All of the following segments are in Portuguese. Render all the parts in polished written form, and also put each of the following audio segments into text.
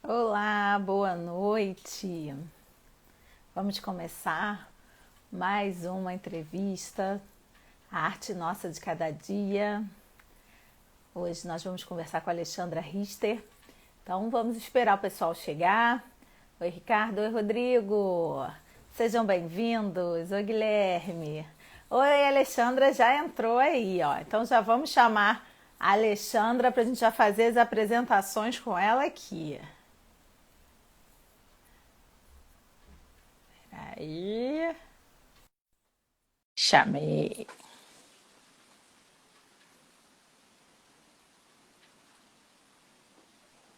Olá, boa noite. Vamos começar mais uma entrevista, a arte nossa de cada dia. Hoje nós vamos conversar com a Alexandra Richter. Então vamos esperar o pessoal chegar. Oi, Ricardo. Oi, Rodrigo. Sejam bem-vindos. Oi, Guilherme. Oi, Alexandra já entrou aí, ó. Então já vamos chamar a Alexandra para a gente já fazer as apresentações com ela aqui. Aí, chamei.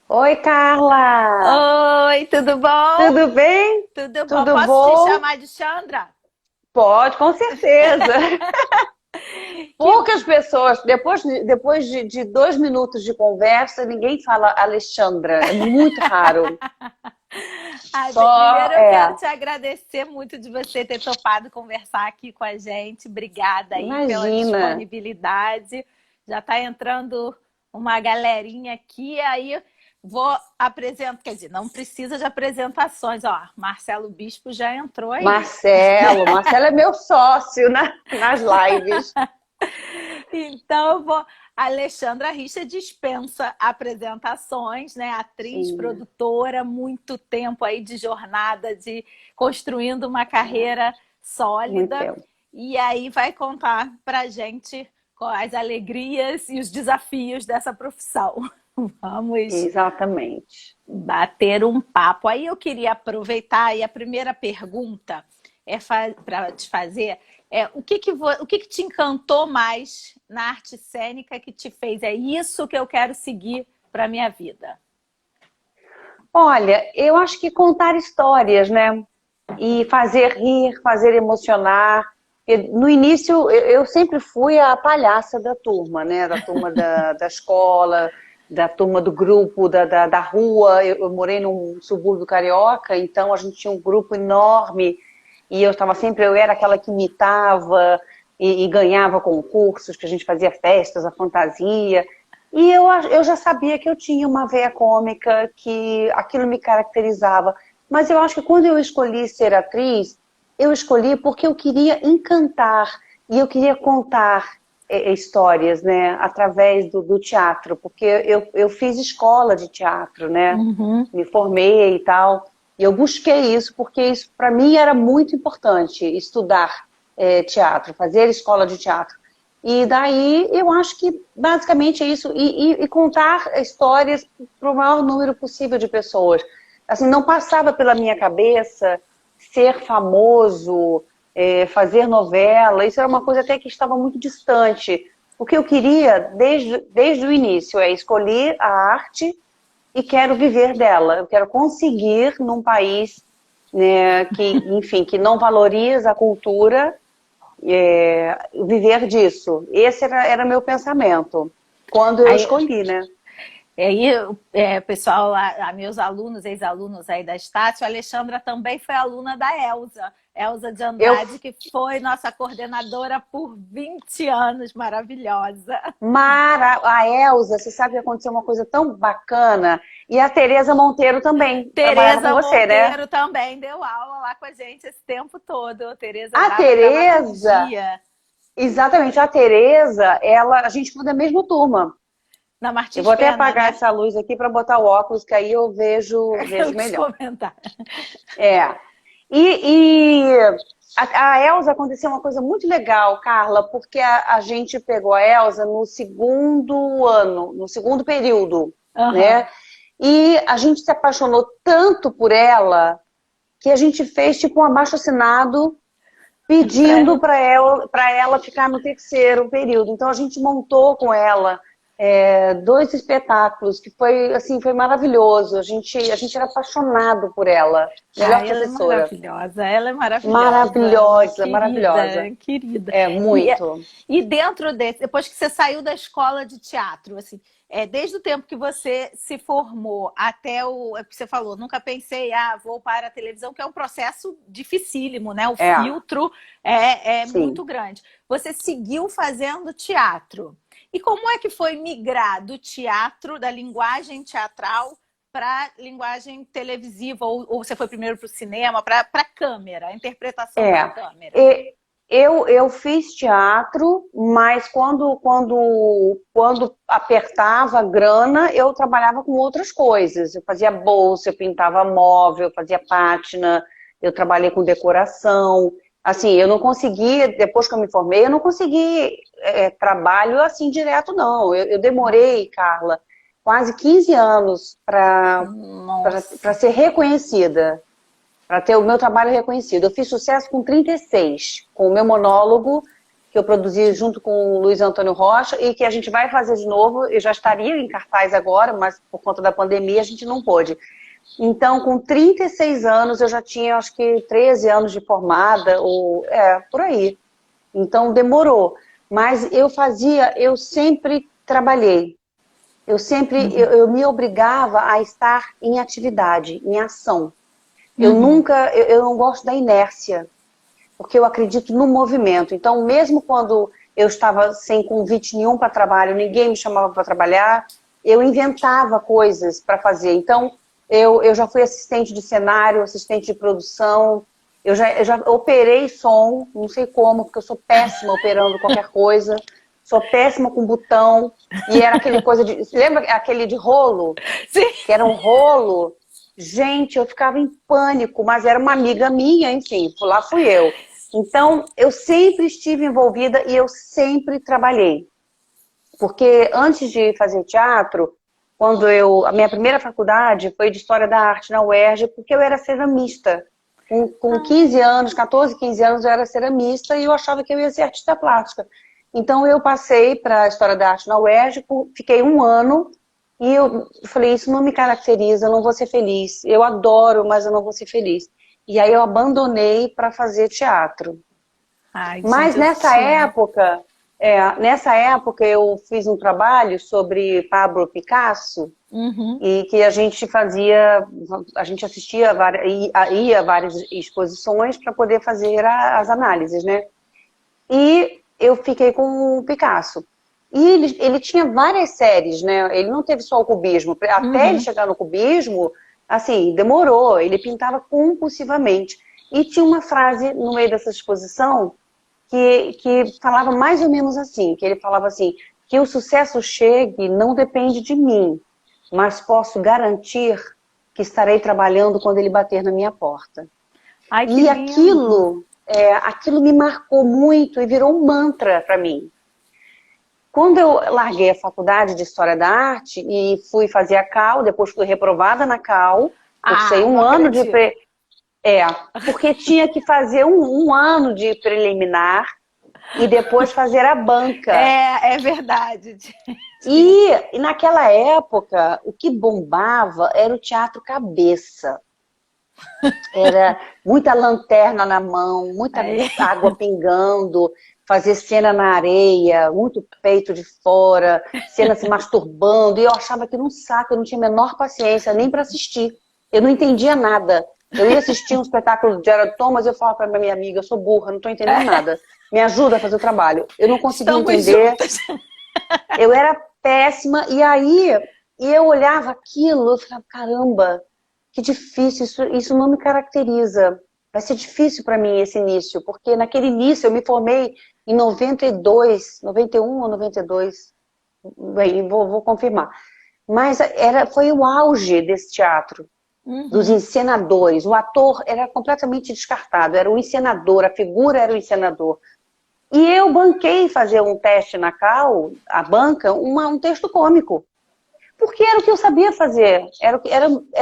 Oi, Carla! Oi, tudo bom? Tudo bem? Tudo bom? Tudo Posso te bom? chamar de Chandra? Pode, com certeza. Que... Poucas pessoas, depois de 2 minutos de conversa, ninguém fala Alexandra. É muito raro. Ai, Só primeiro eu quero te agradecer muito de você ter topado conversar aqui com a gente. Obrigada aí pela imagina. disponibilidade. Já está entrando uma galerinha aqui, aí vou apresentar, quer dizer, não precisa de apresentações, ó. Marcelo Bispo já entrou aí. Marcelo é meu sócio nas lives. Então, eu vou. A Alexandra Richa dispensa apresentações, né? Atriz, Sim, produtora, muito tempo aí de jornada, de construindo uma carreira muito sólida. tempo. E aí vai contar pra gente as alegrias e os desafios dessa profissão. Vamos Exatamente. bater um papo. Aí eu queria aproveitar e a primeira pergunta é para te fazer o que te encantou mais na arte cênica que te fez? É isso que eu quero seguir para minha vida. Olha, eu acho que contar histórias, né? E fazer rir, fazer emocionar. No início, eu sempre fui a palhaça da turma, né? Da turma da escola, da turma do grupo, da rua. Eu morei num subúrbio carioca, então a gente tinha um grupo enorme e eu era aquela que imitava e ganhava concursos, que a gente fazia festas, a fantasia. E eu já sabia que eu tinha uma veia cômica, que aquilo me caracterizava. Mas eu acho que quando eu escolhi ser atriz, eu escolhi porque eu queria encantar e eu queria contar histórias, né, através do teatro, porque eu fiz escola de teatro, né, Uhum. me formei e tal, e eu busquei isso porque isso para mim era muito importante, estudar teatro, fazer escola de teatro. E daí eu acho que basicamente é isso, e contar histórias para o maior número possível de pessoas. Assim, não passava pela minha cabeça ser famoso, fazer novela, isso era uma coisa até que estava muito distante. O que eu queria desde o início é escolher a arte e quero viver dela. Eu quero conseguir num país, né, que, enfim, que não valoriza a cultura, viver disso. Esse era meu pensamento quando eu Aí, escolhi, né? aí pessoal, meus alunos, ex-alunos aí da Estácio, a Alexandra também foi aluna da Elza. Elza de Eu Andrade, que foi nossa coordenadora por 20 anos, maravilhosa. A Elza, você sabe que aconteceu uma coisa tão bacana. E a Tereza Monteiro também trabalhava com Tereza você, né? Monteiro também deu aula lá com a gente esse tempo todo. Tereza A dava Tereza, dramaturgia exatamente, a Tereza, a gente foi da mesma turma. na Eu Martins vou até Pena, apagar né? essa luz aqui para botar o óculos, que aí eu Eu vejo quis melhor. comentar. É. E a Elza aconteceu uma coisa muito legal, Carla, porque a gente pegou a Elza no segundo ano, no segundo período, Uhum. né? E a gente se apaixonou tanto por ela que a gente fez tipo um abaixo-assinado pedindo para ela ficar no terceiro período. Então a gente montou com ela 2 espetáculos que foi assim, foi maravilhoso. A gente era apaixonado por ela. Ah, Melhor ela é professora. maravilhosa, ela é maravilhosa, uma Maravilhosa, maravilhosa. querida, querida. É E, muito. e dentro desse, depois que você saiu da escola de teatro, assim, desde o tempo que você se formou até é o que você falou, nunca pensei, vou para a televisão, que é um processo dificílimo, né? O É, filtro é muito sim. grande. Você seguiu fazendo teatro. E como é que foi migrar do teatro, da linguagem teatral, para linguagem televisiva, ou você foi primeiro para o cinema, para a câmera, a interpretação para câmera? Eu fiz teatro, mas quando apertava a grana, eu trabalhava com outras coisas. Eu fazia bolsa, eu pintava móvel, eu fazia pátina, eu trabalhei com decoração. Assim, eu não consegui, depois que eu me formei, eu não consegui trabalho assim direto, não. Eu demorei, Carla, quase 15 anos para ser reconhecida, para ter o meu trabalho reconhecido. Eu fiz sucesso com 36, com o meu monólogo, que eu produzi junto com o Luiz Antônio Rocha, e que a gente vai fazer de novo. Eu já estaria em cartaz agora, mas por conta da pandemia a gente não pôde. Então, com 36 anos, eu já tinha, acho que, 13 anos de formada, ou por aí. Então, demorou. Mas eu sempre trabalhei. Eu me obrigava a estar em atividade, em ação. Eu não gosto da inércia, porque eu acredito no movimento. Então, mesmo quando eu estava sem convite nenhum para trabalho, ninguém me chamava para trabalhar, eu inventava coisas para fazer. Então, eu já fui assistente de cenário, assistente de produção, eu já operei som, não sei como, porque eu sou péssima operando qualquer coisa, sou péssima com botão, e era aquele coisa de... Lembra aquele de rolo? Sim. Que era um rolo. Gente, eu ficava em pânico, mas era uma amiga minha, enfim, lá fui eu. Então, eu sempre estive envolvida e eu sempre trabalhei. Porque antes de fazer teatro, a minha primeira faculdade foi de História da Arte na UERJ, porque eu era ceramista. Com 15 anos, 14, 15 anos, eu era ceramista e eu achava que eu ia ser artista plástica. Então, eu passei para a História da Arte na UERJ, fiquei 1 ano, e eu falei, isso não me caracteriza, eu não vou ser feliz. Eu adoro, mas eu não vou ser feliz. E aí eu abandonei para fazer teatro. Ai, mas gente, nessa época eu fiz um trabalho sobre Pablo Picasso, e que a gente assistia ia a várias exposições para poder fazer as análises, né? E eu fiquei com o Picasso. E ele tinha várias séries, né? Ele não teve só o cubismo. Até ele chegar no cubismo, assim, demorou. Ele pintava compulsivamente. E tinha uma frase no meio dessa exposição que falava mais ou menos assim, que ele falava assim, que o sucesso chegue não depende de mim, mas posso garantir que estarei trabalhando quando ele bater na minha porta. Ai, que e lindo. aquilo me marcou muito e virou um mantra para mim. Quando eu larguei a faculdade de História da Arte e fui fazer a CAL, depois fui reprovada na CAL, cursei um ano de... porque tinha que fazer um ano de preliminar e depois fazer a banca. É verdade. E naquela época, o que bombava era o teatro cabeça. Era muita lanterna na mão, muita água pingando, fazer cena na areia, muito peito de fora, cena se masturbando, e eu achava aquilo um saco, eu não tinha a menor paciência nem para assistir. Eu não entendia nada. Eu ia assistir um espetáculo de Gerald Thomas e eu falava para minha amiga, eu sou burra, não estou entendendo nada. Me ajuda a fazer o trabalho. Eu não conseguia entender. Eu era péssima, e aí eu olhava aquilo, eu falava, caramba, que difícil, isso não me caracteriza. Vai ser difícil para mim esse início, porque naquele início eu me formei em 92, 91 ou 92, bem, vou confirmar. Mas foi o auge desse teatro, dos encenadores. O ator era completamente descartado, era o encenador, a figura era o encenador. E eu banquei fazer um teste na CAL, a banca, um texto cômico. Porque era o que eu sabia fazer, era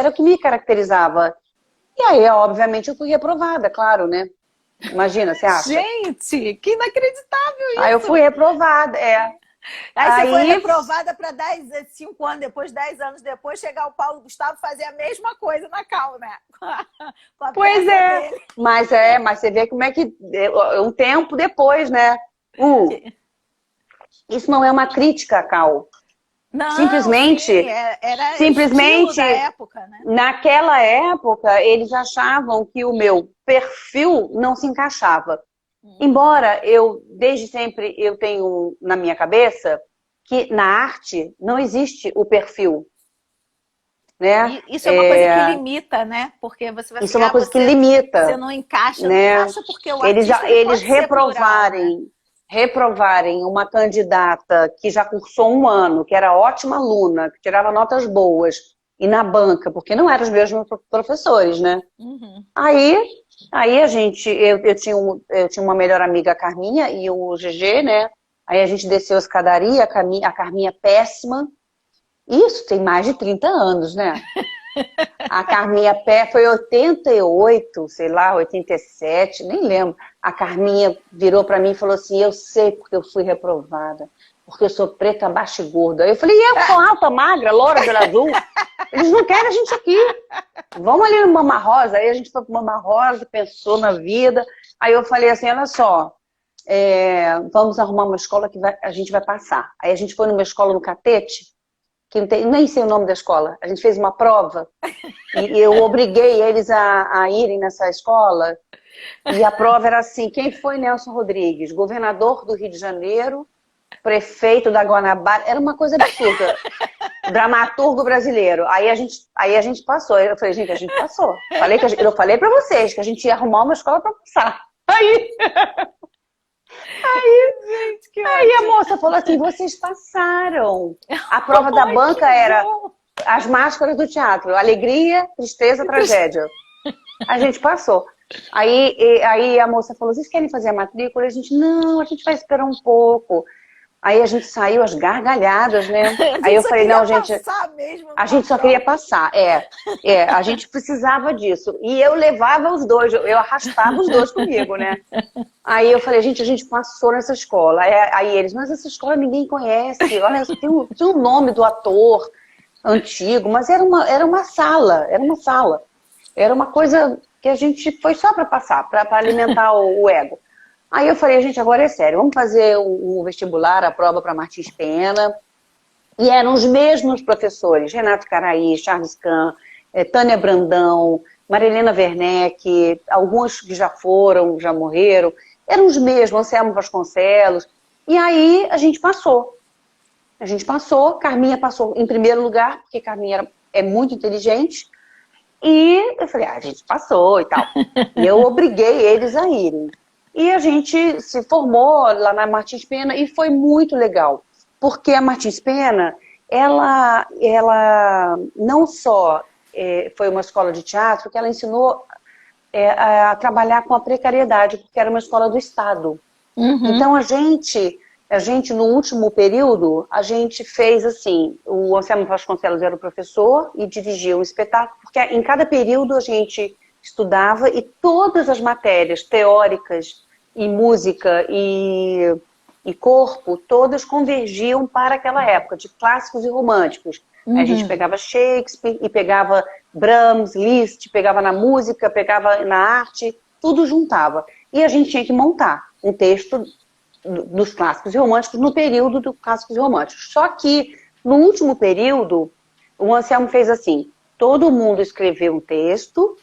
o que me caracterizava. E aí, obviamente, eu fui reprovada, claro, né? Imagina, você acha? Gente, que inacreditável isso! Aí eu fui reprovada, Aí você foi reprovada para 5 anos depois, 10 anos depois, chegar o Paulo Gustavo fazer a mesma coisa na CAL, né? Com a pois é, dele. Mas você vê como é que... Um tempo depois, né? Isso não é uma crítica à CAL. Não, simplesmente, sim, era simplesmente da época, né? Naquela época, eles achavam que o meu perfil não se encaixava. Embora desde sempre, eu tenho na minha cabeça que na arte não existe o perfil. né? Isso é uma coisa que limita, né? Porque você vai Isso é uma coisa que você limita, não encaixa, não né? encaixa porque o Eles, artista ele eles pode ser plural, né? reprovarem uma candidata que já cursou um ano, que era ótima aluna, que tirava notas boas, e na banca, porque não eram os mesmos professores, né? Uhum. Aí, aí a gente, eu tinha uma melhor amiga, a Carminha, e o GG, né? Aí a gente desceu a escadaria, a Carminha péssima. Isso tem mais de 30 anos, né? A Carminha Pé foi 88, sei lá, 87, nem lembro. A Carminha virou para mim e falou assim: eu sei porque eu fui reprovada, porque eu sou preta, baixa e gorda. Eu falei: e eu sou alta, magra, loura, pelo azul? Eles não querem a gente aqui. Vamos ali no Mama Rosa. Aí a gente foi pro Mama Rosa, pensou na vida. Aí eu falei assim: olha só, vamos arrumar uma escola que a gente vai passar. Aí a gente foi numa escola no Catete, que não tem, nem sei o nome da escola. A gente fez uma prova. E eu obriguei eles a irem nessa escola. E a prova era assim: quem foi Nelson Rodrigues? Governador do Rio de Janeiro, prefeito da Guanabara. Era uma coisa absurda. Dramaturgo brasileiro. Aí a gente passou. Eu falei: gente, a gente passou. Eu falei pra vocês que a gente ia arrumar uma escola pra passar. Gente, que Aí a ótimo. moça falou assim: vocês passaram. A prova da banca era as máscaras do teatro: alegria, tristeza, tragédia. A gente passou. Aí a moça falou: vocês querem fazer a matrícula? E a gente: não, a gente vai esperar um pouco. Aí a gente saiu às gargalhadas, né? Aí eu falei: não, gente, a gente só queria passar. A gente precisava disso. E eu levava os dois, eu arrastava os dois comigo, né? Aí eu falei: gente, a gente passou nessa escola. Aí eles: mas essa escola ninguém conhece. Olha, tem o nome do ator antigo, mas era uma sala, Era uma coisa que a gente foi só para passar, para alimentar o ego. Aí eu falei: gente, agora é sério, vamos fazer o vestibular, a prova para Martins Pena. E eram os mesmos professores: Renato Caraí, Charles Kahn, Tânia Brandão, Marilena Werneck, alguns que já foram, já morreram. Eram os mesmos, Anselmo Vasconcelos. E aí a gente passou. Carminha passou em primeiro lugar, porque Carminha é muito inteligente. E eu falei: a gente passou e tal. E eu obriguei eles a irem. E a gente se formou lá na Martins Pena e foi muito legal. Porque a Martins Pena, ela não só foi uma escola de teatro, que ela ensinou a trabalhar com a precariedade, porque era uma escola do Estado. Uhum. Então a gente no último período, a gente fez assim: o Anselmo Vasconcelos era o professor e dirigia um espetáculo, porque em cada período a gente estudava e todas as matérias teóricas e música e corpo, todas convergiam para aquela época, de clássicos e românticos. Uhum. A gente pegava Shakespeare e pegava Brahms, Liszt, pegava na música, pegava na arte, tudo juntava. E a gente tinha que montar um texto dos clássicos e românticos no período dos clássicos e românticos. Só que, no último período, o Anselmo fez assim: todo mundo escreveu um texto,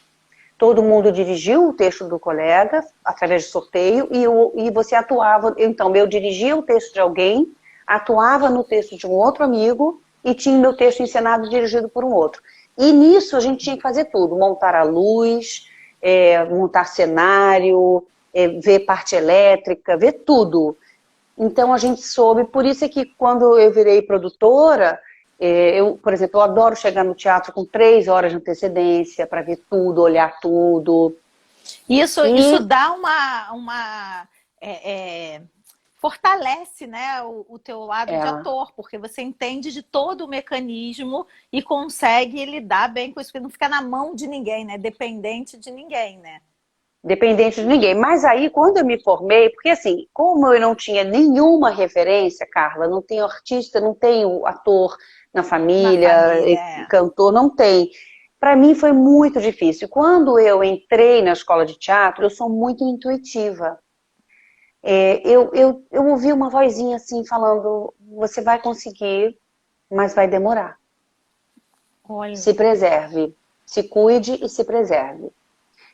todo mundo dirigiu o texto do colega, através de sorteio, e você atuava. Então, eu dirigia o texto de alguém, atuava no texto de um outro amigo, e tinha meu texto encenado e dirigido por um outro. E nisso a gente tinha que fazer tudo: montar a luz, montar cenário, ver parte elétrica, ver tudo. Então a gente soube, por isso é que quando eu virei produtora, por exemplo, eu adoro chegar no teatro com 3 horas de antecedência para ver tudo, olhar tudo. Isso dá uma fortalece, né, o teu lado de ator, porque você entende de todo o mecanismo e consegue lidar bem com isso, porque não fica na mão de ninguém, né, dependente de ninguém, né? Dependente de ninguém. Mas aí, quando eu me formei, porque assim, como eu não tinha nenhuma referência, Carla, não tenho artista, não tenho ator na família, cantor, não tem. Para mim foi muito difícil. Quando eu entrei na escola de teatro, eu sou muito intuitiva. Eu ouvi uma vozinha assim falando: você vai conseguir, mas vai demorar. Olha. Se preserve, se cuide e se preserve.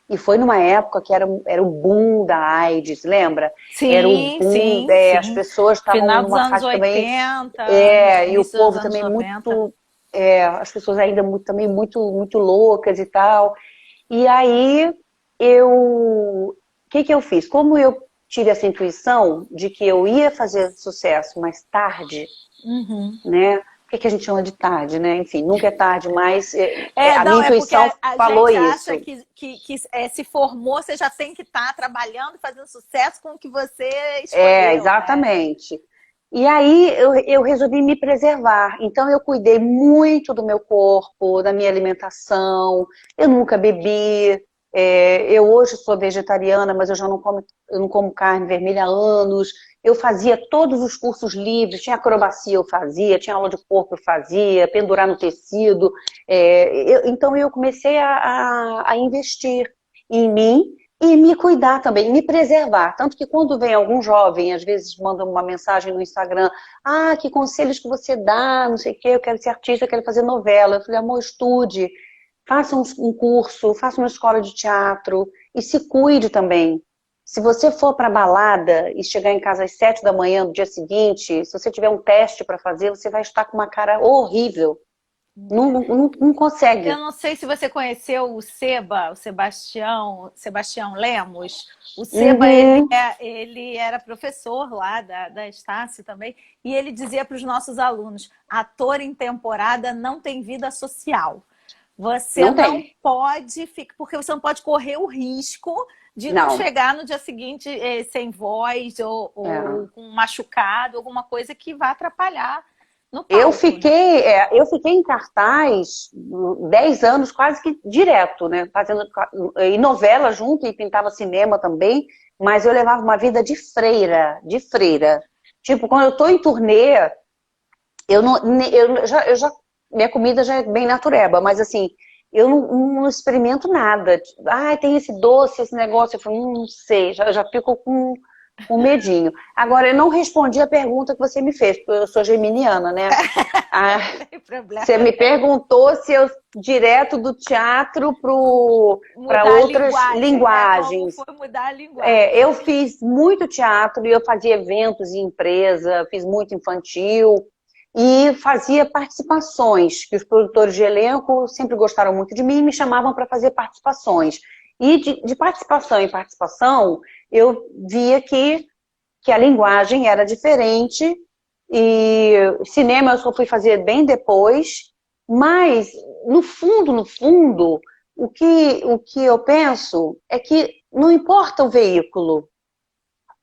E foi numa época que era o boom da AIDS, lembra? Sim, era o boom, sim. As pessoas estavam numa fase 80, também. E o povo também 90. as pessoas ainda também muito loucas e tal. E aí, o que que eu fiz? Como eu tive essa intuição de que eu ia fazer sucesso mais tarde, né? O que que a gente chama de tarde, né? Enfim, nunca é tarde, mas a minha Não, é porque intuição a falou gente isso. acha que se formou, você já tem que estar trabalhando, fazendo sucesso com o que você escolheu, né? Exatamente. E aí eu resolvi me preservar. Então eu cuidei muito do meu corpo, da minha alimentação. Eu nunca bebi. Eu hoje sou vegetariana, mas eu não como carne vermelha há anos. Eu fazia todos os cursos livres, tinha acrobacia eu fazia, tinha aula de corpo eu fazia, pendurar no tecido. Então eu comecei a investir em mim e me cuidar também, me preservar. Tanto que quando vem algum jovem, às vezes manda uma mensagem no Instagram, que conselhos que você dá, não sei o quê, eu quero ser artista, eu quero fazer novela. Eu falei, amor, estude, faça um curso, faça uma escola de teatro e se cuide também. Se você for para balada e chegar em casa às 7 da manhã do dia seguinte, se você tiver um teste para fazer, você vai estar com uma cara horrível. Não Eu consegue. não sei se você conheceu o Seba, o Sebastião Lemos. O Seba, Uhum. ele era professor lá da Estácio também, e ele dizia para os nossos alunos, ator em temporada não tem vida social. Você Não não tem. pode ficar, porque você não pode correr o risco de não Não. chegar no dia seguinte sem voz ou É. com um machucado, alguma coisa que vá atrapalhar no Eu palco, né? fiquei, eu fiquei em cartaz 10 anos quase que direto, né? Fazendo e novela junto e pintava cinema também, mas eu levava uma vida de freira, de freira. Tipo, quando eu tô em turnê, eu não, minha comida já é bem natureba, mas assim, eu não experimento nada. Tem esse doce, esse negócio, eu falo, não sei, já fico com medinho. Agora, eu não respondi a pergunta que você me fez, porque eu sou geminiana, né? Ah, Não tem problema você me nenhum. perguntou se eu direto do teatro para Mudar a outras linguagem, né? Como linguagens. foi mudar a linguagem. Eu fiz muito teatro e eu fazia eventos em empresa, fiz muito infantil e fazia participações, que os produtores de elenco sempre gostaram muito de mim e me chamavam para fazer participações. E de participação em participação, eu via que a linguagem era diferente e cinema eu só fui fazer bem depois, mas no fundo, o que eu penso é que não importa o veículo,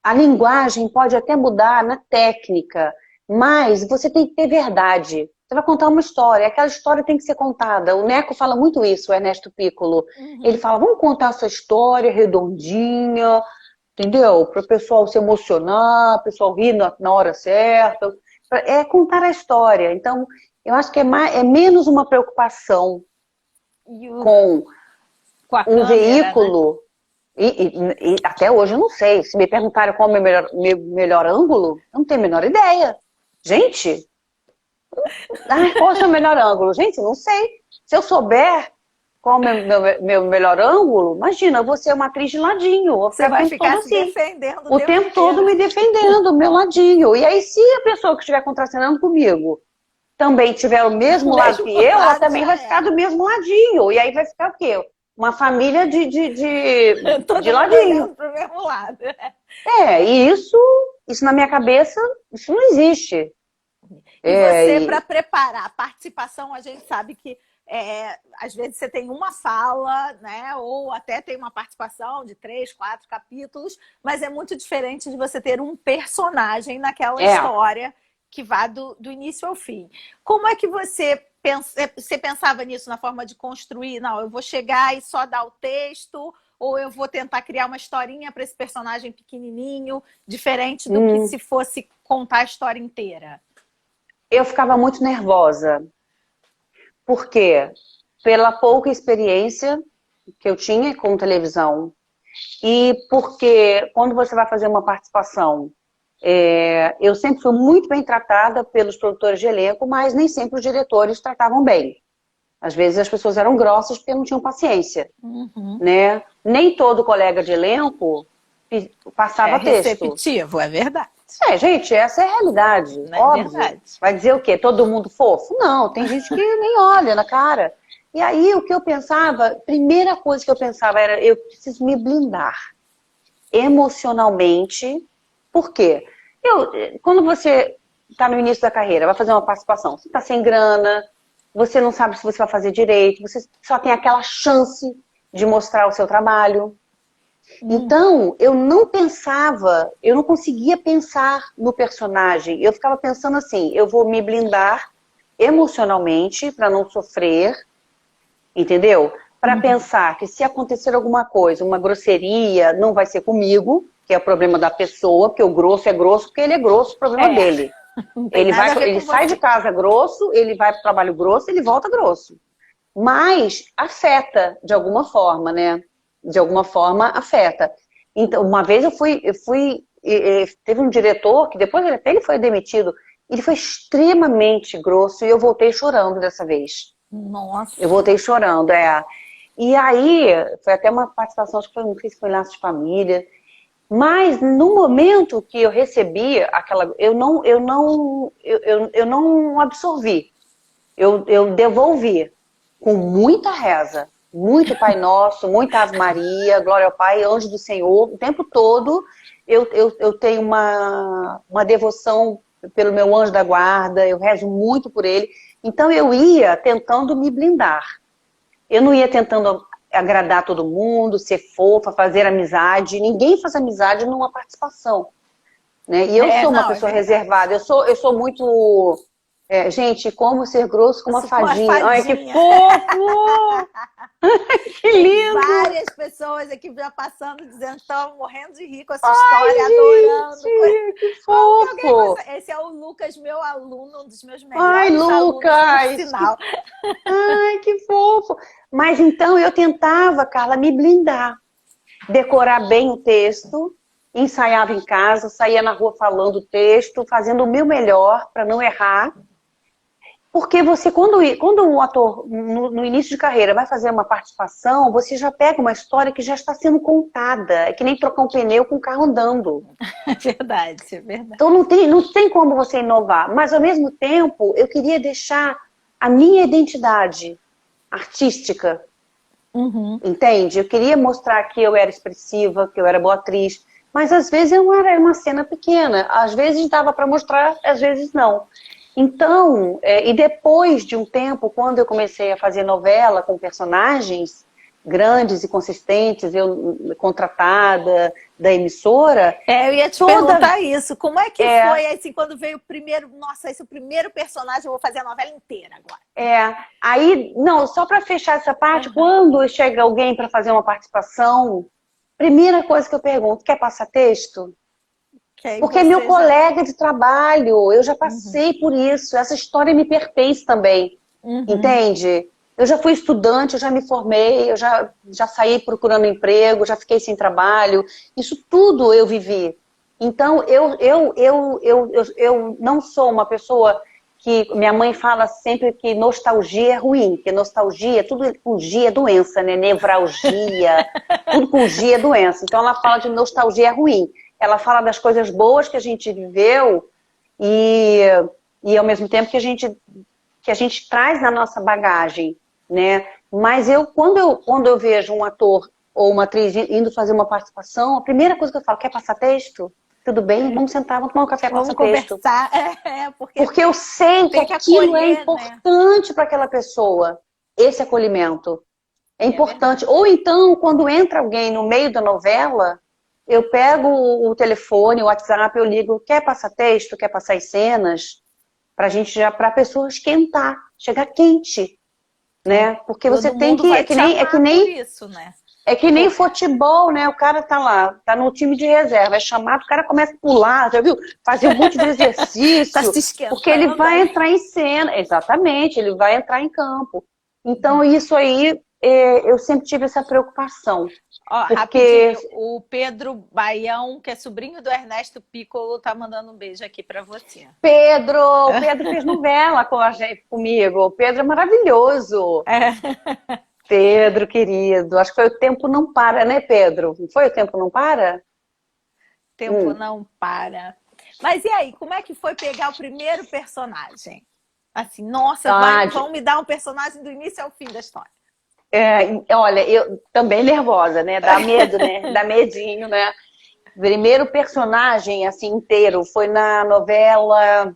a linguagem pode até mudar na técnica, mas você tem que ter verdade. Você vai contar uma história, aquela história tem que ser contada. O Neco fala muito isso, o Ernesto Piccolo. Ele fala, vamos contar essa história redondinha, entendeu? Para o pessoal se emocionar, o pessoal rir na hora certa. É contar a história. Então, eu acho que é menos uma preocupação E com com a um câmera, né? veículo. E até hoje eu não sei. Se me perguntarem qual é o meu melhor ângulo, eu não tenho a menor ideia. Gente, qual é o seu melhor ângulo? Gente, não sei. Se eu souber qual é o meu melhor ângulo, imagina, eu vou ser uma atriz de ladinho, eu vou Você ficar o vai tempo todo ficar se assim. defendendo o O tempo tempo todo inteiro. me defendendo, meu ladinho. E aí, se a pessoa que estiver contracenando comigo também tiver o Do mesmo lado mesmo que eu, ela lado também vai já ficar era. do mesmo ladinho. E aí vai ficar o quê? Uma família de Todo mundo ladinho. olhando para o mesmo lado. E isso na minha cabeça, isso não existe. E É, você, para e, preparar a participação, a gente sabe que às vezes você tem uma fala, né? Ou até tem uma participação de 3, 4 capítulos, mas é muito diferente de você ter um personagem naquela é, história que vá do início ao fim. Como é que você pensava nisso na forma de construir? Não, eu vou chegar e só dar o texto, ou eu vou tentar criar uma historinha para esse personagem pequenininho, diferente do que se fosse contar a história inteira? eu ficava muito nervosa. Por quê? Pela pouca experiência que eu tinha com televisão. E porque quando você vai fazer uma participação, eu sempre fui muito bem tratada pelos produtores de elenco, mas nem sempre os diretores tratavam bem. Às vezes as pessoas eram grossas porque não tinham paciência, né? Nem todo colega de elenco É passava texto. receptivo, é verdade. Gente, essa é a realidade, Não é óbvio. verdade? Vai dizer o quê? Todo mundo fofo? Não, tem gente que nem olha na cara. E aí, o que eu pensava, primeira coisa que eu pensava era, eu preciso me blindar emocionalmente. Por quê? Quando você está no início da carreira, vai fazer uma participação, você está sem grana, você não sabe se você vai fazer direito, você só tem aquela chance de mostrar o seu trabalho. Então, eu não pensava, eu não conseguia pensar no personagem. Eu ficava pensando assim, eu vou me blindar emocionalmente para não sofrer, entendeu? Para pensar que se acontecer alguma coisa, uma grosseria, não vai ser comigo, que é o problema da pessoa, porque o grosso é grosso, porque ele é grosso, o problema dele. Não tem nada a ver Ele com sai você. de casa grosso, ele vai para o trabalho grosso, ele volta grosso. Mas afeta de alguma forma, né? De alguma forma afeta. Então, uma vez teve um diretor que depois ele foi demitido, ele foi extremamente grosso e eu voltei chorando dessa vez. Nossa. Eu voltei chorando, E aí, foi até uma participação, acho que foi, não sei se foi Laços de Família, mas no momento que eu recebi aquela, eu não absorvi, eu devolvi com muita reza, muito Pai Nosso, muita Ave Maria, Glória ao Pai, Anjo do Senhor, o tempo todo eu tenho uma devoção pelo meu anjo da guarda, eu rezo muito por ele, então eu ia tentando me blindar, eu não ia tentando agradar todo mundo, ser fofa, fazer amizade, ninguém faz amizade numa participação, né? E eu sou uma pessoa reservada, eu sou muito... gente, como ser grosso com uma fadinha. Ai, que fofo! Que lindo! Tem várias pessoas aqui já passando, dizendo que estão morrendo de rir com essa história, adorando. Que fofo! Esse é o Lucas, meu aluno, um dos meus Ai, melhores Lucas! alunos, por sinal. Ai, que fofo! Mas então eu tentava, Carla, me blindar. Decorar bem o texto, ensaiava em casa, saía na rua falando o texto, fazendo o meu melhor para não errar. Porque você, quando um ator, no início de carreira, vai fazer uma participação, você já pega uma história que já está sendo contada. É que nem trocar um pneu com o carro andando. É verdade, é verdade. Então não tem como você inovar. Mas, ao mesmo tempo, eu queria deixar a minha identidade artística. Entende? Eu queria mostrar que eu era expressiva, que eu era boa atriz. Mas, às vezes, eu era uma cena pequena. Às vezes, dava para mostrar, às vezes, não. Então, e depois de um tempo, quando eu comecei a fazer novela com personagens grandes e consistentes, eu contratada da emissora... eu ia te perguntar isso. Como é que foi, assim, quando veio o primeiro... Nossa, esse é o primeiro personagem, eu vou fazer a novela inteira agora. Aí, não, só para fechar essa parte, quando chega alguém para fazer uma participação, primeira coisa que eu pergunto, quer passar texto? Porque é meu colega de trabalho, eu já passei por isso, essa história me pertence também, entende? Eu já fui estudante, eu já me formei, eu já saí procurando emprego, já fiquei sem trabalho, isso tudo eu vivi. Então, eu não sou uma pessoa que... Minha mãe fala sempre que nostalgia é ruim, que nostalgia, tudo com G é doença, né? Nevralgia, tudo com G é doença. Então, ela fala de nostalgia é ruim. Ela fala das coisas boas que a gente viveu e ao mesmo tempo que a gente traz na nossa bagagem, né? Mas quando eu vejo um ator ou uma atriz indo fazer uma participação, a primeira coisa que eu falo, quer passar texto? Tudo bem? Vamos sentar, vamos tomar um café, vamos passar texto. Conversar. Porque eu sei que aquilo é importante, né, para aquela pessoa, esse acolhimento. É importante. Ou então, quando entra alguém no meio da novela... Eu pego o telefone, o WhatsApp, eu ligo, quer passar texto, quer passar as cenas, para a pessoa esquentar, chegar quente, né? Porque você tem que... É que nem futebol, né? O cara tá lá, tá no time de reserva, é chamado, o cara começa a pular, já viu? Fazer um monte de exercício, tá se esquentando, porque ele vai entrar em cena, exatamente, ele vai entrar em campo. Então, isso aí, eu sempre tive essa preocupação. Rapidinho, o Pedro Baião, que é sobrinho do Ernesto Piccolo, tá mandando um beijo aqui para você. O Pedro fez novela comigo. O Pedro é maravilhoso. Pedro, querido. Acho que foi O Tempo Não Para, né, Pedro? Não foi O Tempo Não Para? Tempo Não Para. Mas e aí, como é que foi pegar o primeiro personagem? Assim, nossa, vão me dar um personagem do início ao fim da história. Olha, eu também nervosa, né? Dá medo, né? Dá medinho, né? Primeiro personagem, assim, inteiro, foi na novela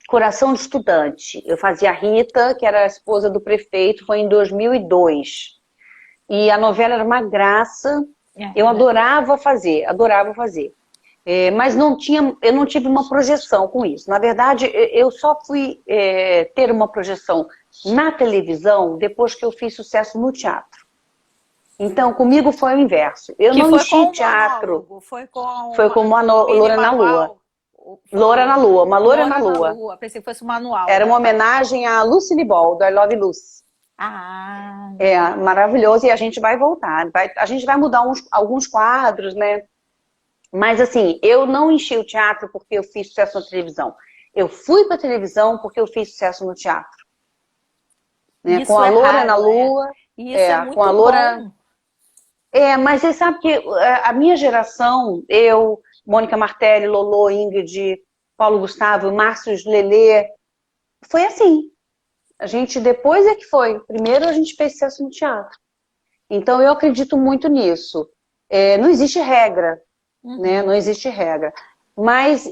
Coração de Estudante. Eu fazia a Rita, que era a esposa do prefeito, foi em 2002. E a novela era uma graça, eu adorava fazer, adorava fazer. Mas eu não tive uma projeção com isso. Na verdade, eu só fui ter uma projeção na televisão depois que eu fiz sucesso no teatro. Então, comigo foi o inverso. Eu não enchi teatro. Foi com uma Loura na Lua. Loura na Lua, uma Loura na Lua. Pensei que fosse um manual. Era uma homenagem a Lucille Ball, do I Love Lucy. Maravilhoso. E a gente vai voltar. A gente vai mudar alguns quadros, né? Mas assim, eu não enchi o teatro porque eu fiz sucesso na televisão. Eu fui para a televisão porque eu fiz sucesso no teatro. Né? Com a Loura na Lua. Isso é muito com a Loura... bom. Mas você sabe que a minha geração, eu, Mônica Martelli, Lolo, Ingrid, Paulo Gustavo, Márcio Lelê, foi assim. A gente, depois é que foi. Primeiro a gente fez sucesso no teatro. Então eu acredito muito nisso. Não existe regra, né? Não existe regra. Mas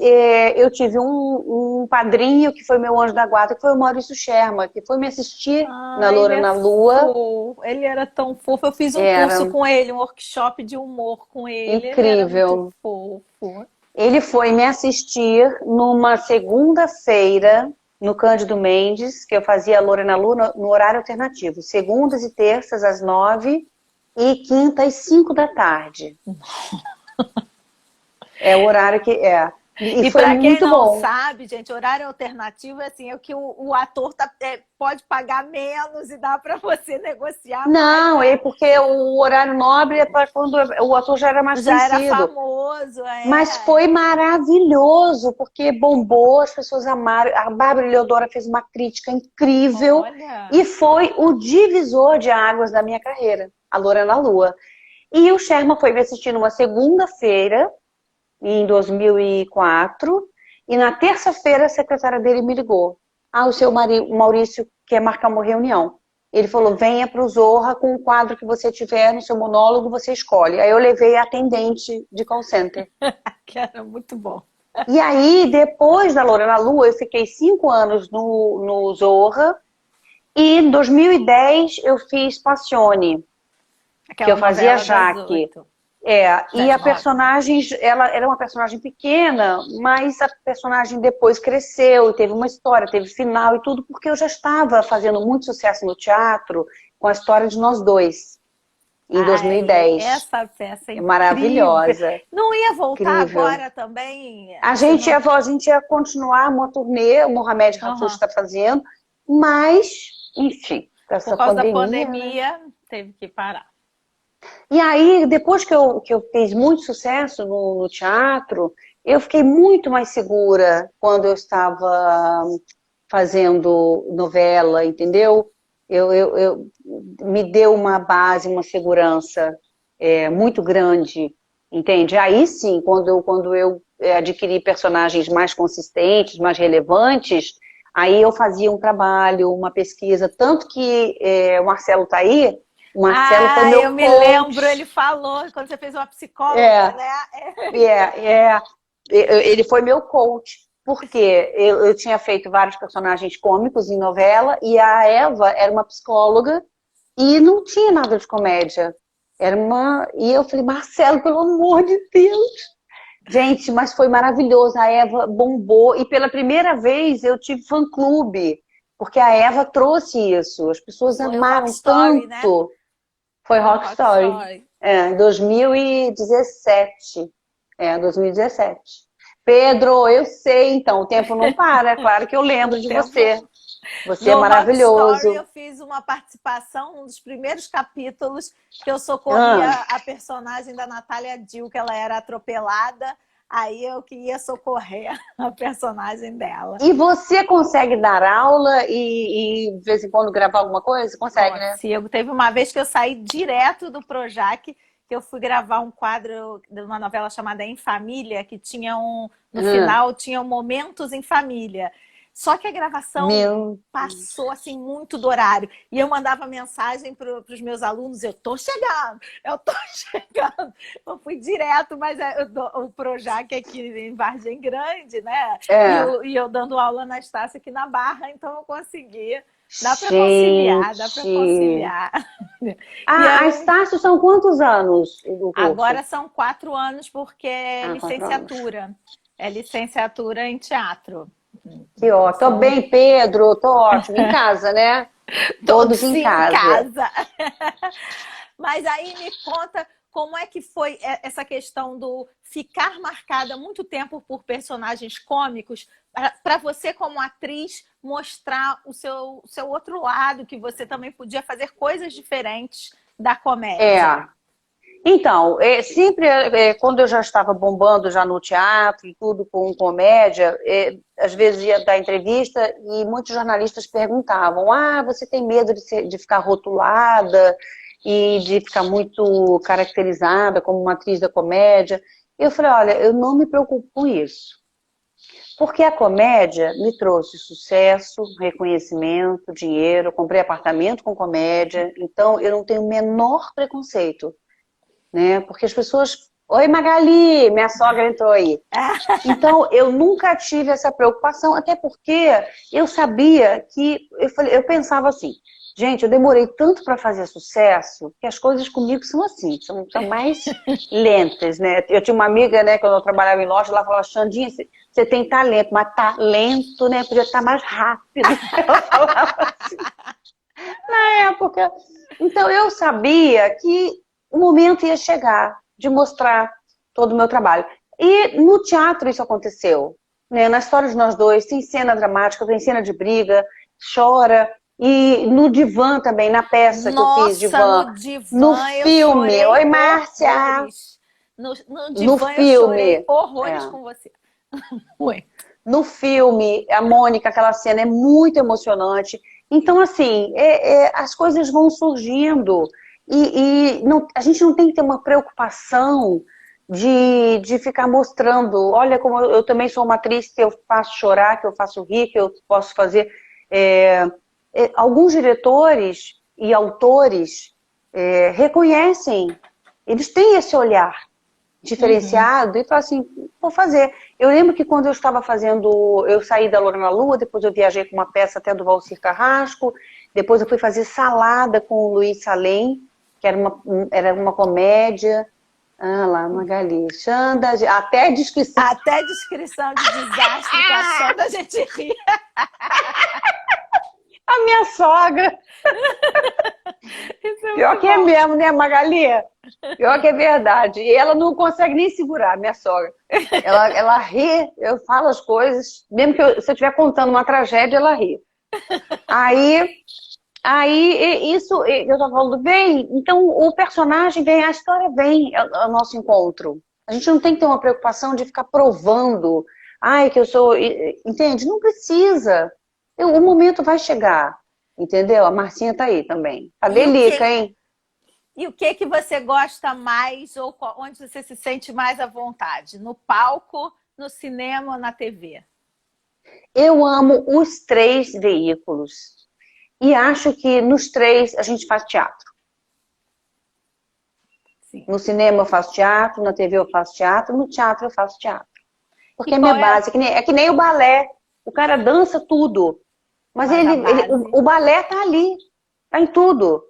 eu tive um padrinho que foi meu anjo da guarda, que foi o Maurício Sherman, que foi me assistir na Loura na Lua. Ele era tão fofo. Eu fiz um curso com ele, um workshop de humor com ele. Incrível. Ele era muito fofo. Ele foi me assistir numa segunda-feira no Cândido Mendes, que eu fazia a Loura na Lua no horário alternativo. Segundas e terças às 9 e quinta às 5 da tarde. É o horário que é. E para quem não sabe, gente, horário alternativo é assim, é o que o ator pode pagar menos e dá para você negociar. Não, mais, né? Porque o horário nobre é para quando o ator já era mais conhecido. Já era famoso. Mas foi maravilhoso, porque bombou, as pessoas amaram. A Bárbara Leodora fez uma crítica incrível. Olha. E foi o divisor de águas da minha carreira, a Loura na Lua. E o Sherman foi me assistir numa segunda-feira, em 2004, e na terça-feira a secretária dele me ligou. O seu Maurício quer marcar uma reunião. Ele falou, venha para o Zorra com o quadro que você tiver no seu monólogo, você escolhe. Aí eu levei a atendente de call center. Que era muito bom. E aí, depois da Loura na Lua, eu fiquei 5 anos no Zorra, e em 2010 eu fiz Passione, que eu fazia Jaque. E a personagem, ela era uma personagem pequena, mas a personagem depois cresceu, teve uma história, teve final e tudo, porque eu já estava fazendo muito sucesso no teatro com a história de nós dois, em 2010. Essa peça é maravilhosa. Não ia voltar agora também? A gente ia continuar uma turnê, o Mohamed Rafouch está fazendo, mas, enfim, por causa da pandemia, teve que parar. E aí, depois que eu fiz muito sucesso no teatro, eu fiquei muito mais segura quando eu estava fazendo novela, entendeu? Me deu uma base, uma segurança muito grande, entende? Aí sim, quando eu adquiri personagens mais consistentes, mais relevantes, aí eu fazia um trabalho, uma pesquisa, tanto que o Marcelo tá aí. O Marcelo foi meu eu me lembro, ele falou, quando você fez uma psicóloga, né? Ele foi meu coach, porque eu tinha feito vários personagens cômicos em novela, e a Eva era uma psicóloga, e não tinha nada de comédia. E eu falei, Marcelo, pelo amor de Deus! Gente, mas foi maravilhoso, a Eva bombou, e pela primeira vez eu tive fã-clube, porque a Eva trouxe isso, as pessoas amaram tanto. Né? Foi Rock Story. Em 2017. 2017. Pedro, eu sei, então, o tempo não para. Claro que eu lembro de você. Você é maravilhoso. Rock Story, eu fiz uma participação, um dos primeiros capítulos, que eu socorria a personagem da Natália Dill, que ela era atropelada. Aí eu queria socorrer a personagem dela. E você consegue dar aula e de vez em quando gravar alguma coisa? Consegue, né? Teve uma vez que eu saí direto do Projac, que eu fui gravar um quadro de uma novela chamada Em Família, que tinha no final tinha Momentos em Família. Só que a gravação passou assim muito do horário. E eu mandava mensagem para os meus alunos, eu tô chegando. Eu fui direto, mas o Projac aqui em Vargem Grande, né? E eu dando aula na Estácio aqui na Barra, então eu consegui. Dá para conciliar, dá para conciliar. A Estácio são quantos anos do curso? Agora são 4 anos, porque é licenciatura. É licenciatura em teatro. Que ó, tô bem, Pedro, tô ótimo. Em casa, né? Todos em casa. Mas aí me conta como é que foi essa questão do ficar marcada muito tempo por personagens cômicos, para você como atriz mostrar o seu outro lado, que você também podia fazer coisas diferentes da comédia. Então, sempre quando eu já estava bombando já no teatro e tudo com comédia, às vezes ia dar entrevista e muitos jornalistas perguntavam: você tem medo de ficar rotulada e de ficar muito caracterizada como uma atriz da comédia? Eu falei: olha, eu não me preocupo com isso. Porque a comédia me trouxe sucesso, reconhecimento, dinheiro, eu comprei apartamento com comédia, então eu não tenho o menor preconceito. Né? Porque as pessoas... Oi, Magali, minha sogra entrou aí. Então, eu nunca tive essa preocupação, até porque eu sabia que... Eu pensava assim, gente, eu demorei tanto para fazer sucesso que as coisas comigo são assim, são mais lentas, né? Eu tinha uma amiga, né, quando eu trabalhava em loja, ela falava: Xandinha, você tem talento, mas talento, né, podia estar mais rápido. Eu falava assim, na época. Então, eu sabia que o momento ia chegar de mostrar todo o meu trabalho. E no teatro isso aconteceu. Né? Na história de nós dois, tem cena dramática, tem cena de briga, chora. E no divã também, na peça que eu fiz, divã. No divã no filme. Oi, Márcia! No divã eu chorei horrores com você. No filme, a Mônica, aquela cena é muito emocionante. Então, assim, as coisas vão surgindo. E a gente não tem que ter uma preocupação de ficar mostrando, olha como eu também sou uma atriz, que eu faço chorar, que eu faço rir, que eu posso fazer... alguns diretores e autores reconhecem, eles têm esse olhar diferenciado e falam assim, vou fazer. Eu lembro que quando eu estava fazendo, eu saí da Loura na Lua, depois eu viajei com uma peça até do Valcir Carrasco, depois eu fui fazer Salada com o Luiz Salem, que era uma comédia. Lá, Magali. Xanda, até descrição. Até descrição de desastre com a Xanda a gente ri. A minha sogra. Pior que é mesmo, né, Magali? Pior que é verdade. E ela não consegue nem segurar, minha sogra. Ela ri, eu falo as coisas, mesmo que se eu estiver contando uma tragédia, ela ri. Aí isso, eu tô falando, vem, então o personagem vem, a história vem ao nosso encontro. A gente não tem que ter uma preocupação de ficar provando, que eu sou, entende? Não precisa. O momento vai chegar, entendeu? A Marcinha tá aí também. A Delica, hein? E o que você gosta mais, ou onde você se sente mais à vontade? No palco, no cinema ou na TV? Eu amo os 3 veículos. E acho que nos 3 a gente faz teatro. Sim. No cinema eu faço teatro, na TV eu faço teatro, no teatro eu faço teatro. Porque é minha base, é que nem o balé. O cara dança tudo. Mas o balé tá ali, tá em tudo.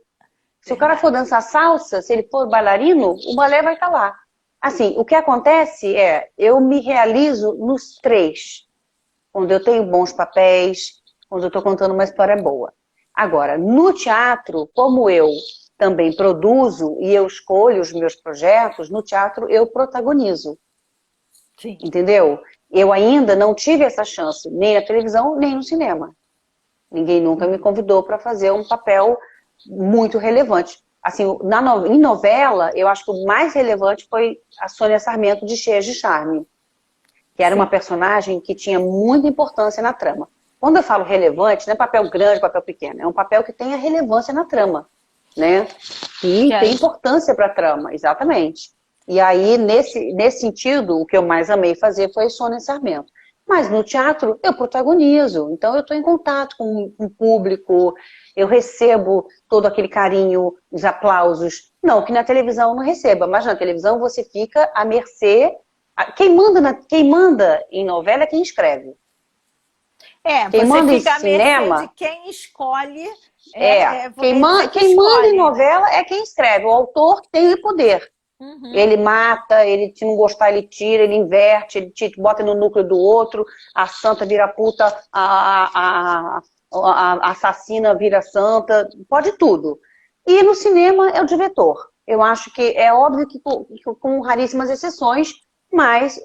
Se o cara for dançar salsa, se ele for bailarino, o balé vai estar lá. Assim, o que acontece eu me realizo nos 3. Quando eu tenho bons papéis, quando eu estou contando uma história boa. Agora, no teatro, como eu também produzo e eu escolho os meus projetos, no teatro eu protagonizo. Sim. Entendeu? Eu ainda não tive essa chance, nem na televisão, nem no cinema. Ninguém nunca me convidou para fazer um papel muito relevante. Assim, em novela, eu acho que o mais relevante foi a Sônia Sarmento de Cheias de Charme, que era uma personagem que tinha muita importância na trama. Quando eu falo relevante, não é papel grande, papel pequeno, é um papel que tem a relevância na trama. né? E tem importância para a trama, exatamente. E aí, nesse sentido, o que eu mais amei fazer foi Sônia Sarmento. Mas no teatro, eu protagonizo. Então, eu estou em contato com o público, eu recebo todo aquele carinho, os aplausos. Não, que na televisão eu não receba, mas na televisão você fica à mercê. Quem manda em novela é quem escreve. Quem Você manda em fica à mercê de cinema quem escolhe. quem manda em novela é quem escreve. O autor tem o poder. Ele mata, ele se não gostar, ele tira, ele inverte, ele te bota no núcleo do outro, a santa vira puta, a assassina vira santa, pode tudo. E no cinema é o diretor. Eu acho que é óbvio que com raríssimas exceções, mas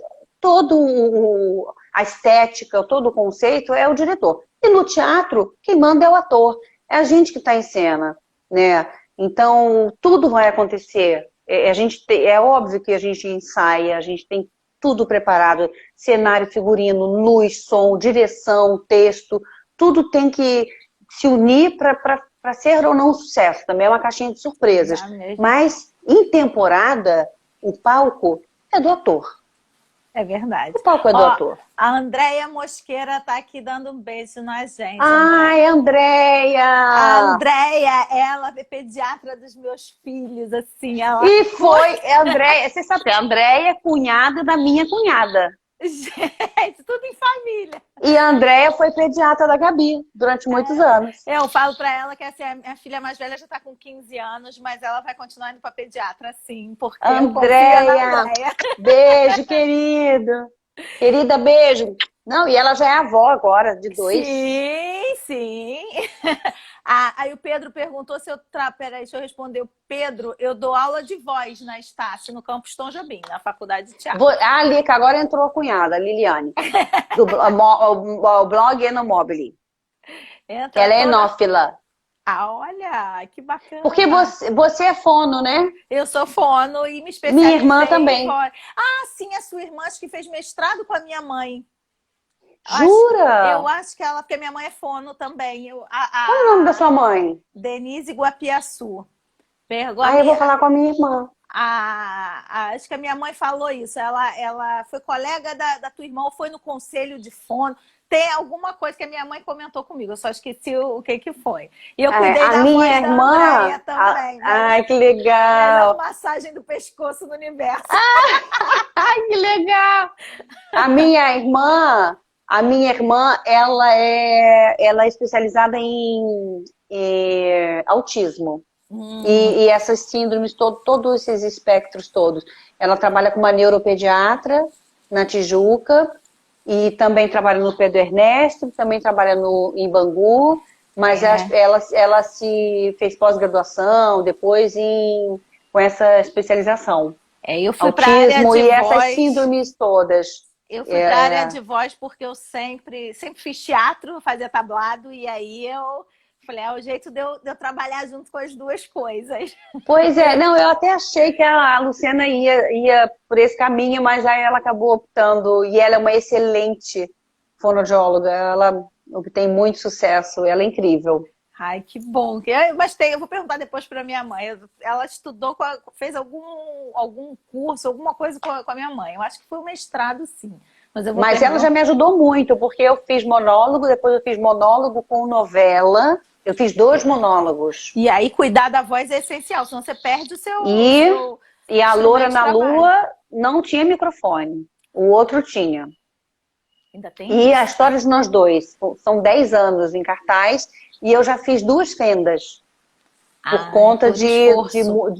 a estética, todo o conceito é o diretor. E no teatro, quem manda é o ator. É a gente que está em cena, né? Então, tudo vai acontecer. É óbvio que a gente ensaia, a gente tem tudo preparado, cenário, figurino, luz, som, direção, texto, tudo tem que se unir para ser ou não um sucesso. Também é uma caixinha de surpresas. Mas, em temporada, o palco é do ator. É verdade. O palco é do ator. A Andréia Mosqueira tá aqui dando um beijo na gente. Ai, Andréia! A Andréia, ela é pediatra dos meus filhos, assim. Andréia, você sabe, a Andréia é cunhada da minha cunhada. Gente, tudo em família. E a Andréia foi pediatra da Gabi durante muitos anos. Eu falo pra ela que assim, a minha filha mais velha já tá com 15 anos, mas ela vai continuar indo pra pediatra, sim, porque eu confio na Andréia. Beijo, querido. Querida, beijo. Não, e ela já é avó agora, de 2. Sim. Aí o Pedro perguntou se eu... Peraí, deixa eu responder. O Pedro, eu dou aula de voz na Estácio, no campus Tom Jobim, na faculdade de teatro. A Lica, agora entrou a cunhada, a Liliane, do o blog Enomobile. Ela é enófila. Olha, que bacana. Porque você é fono, né? Eu sou fono e me especializei. Minha irmã também. Sim, a sua irmã acho que fez mestrado com a minha mãe. Jura? Eu acho que ela, porque minha mãe é fono também. Qual é o nome da sua mãe? Denise Guapiaçu. Eu vou falar com a minha irmã. Acho que a minha mãe falou isso. Ela foi colega da tua irmã, ou foi no conselho de fono. Tem alguma coisa que a minha mãe comentou comigo, eu só esqueci o que foi. E eu cuidei da minha voz irmã, da Andréia também. Ai, que legal! Melhor massagem do pescoço no universo. Ai, que legal! A minha irmã, ela é especializada em autismo. E essas síndromes, todos esses espectros todos. Ela trabalha com uma neuropediatra na Tijuca e também trabalha no Pedro Ernesto, também trabalha em Bangu, mas ela se fez pós-graduação depois com essa especialização. Eu fui para a área de voz. Essas síndromes todas. Eu fui para a área de voz porque eu sempre fiz teatro, fazia tablado, e aí eu falei, o jeito de eu trabalhar junto com as duas coisas. Pois é, não, eu até achei que a Luciana ia por esse caminho, mas aí ela acabou optando, e ela é uma excelente fonoaudióloga, ela obtém muito sucesso, ela é incrível. Ai, que bom. Mas eu vou perguntar depois para minha mãe. Ela estudou, fez algum curso, alguma coisa com a minha mãe. Eu acho que foi um mestrado, sim. Mas ela já me ajudou muito, porque eu fiz monólogo, depois eu fiz monólogo com novela. Eu fiz 2 monólogos. E aí, cuidar da voz é essencial, senão você perde o seu... E a Loura na Lua não tinha microfone. O outro tinha. Ainda tem E a história de nós dois. São 10 anos em cartaz e eu já fiz 2 fendas. Por conta de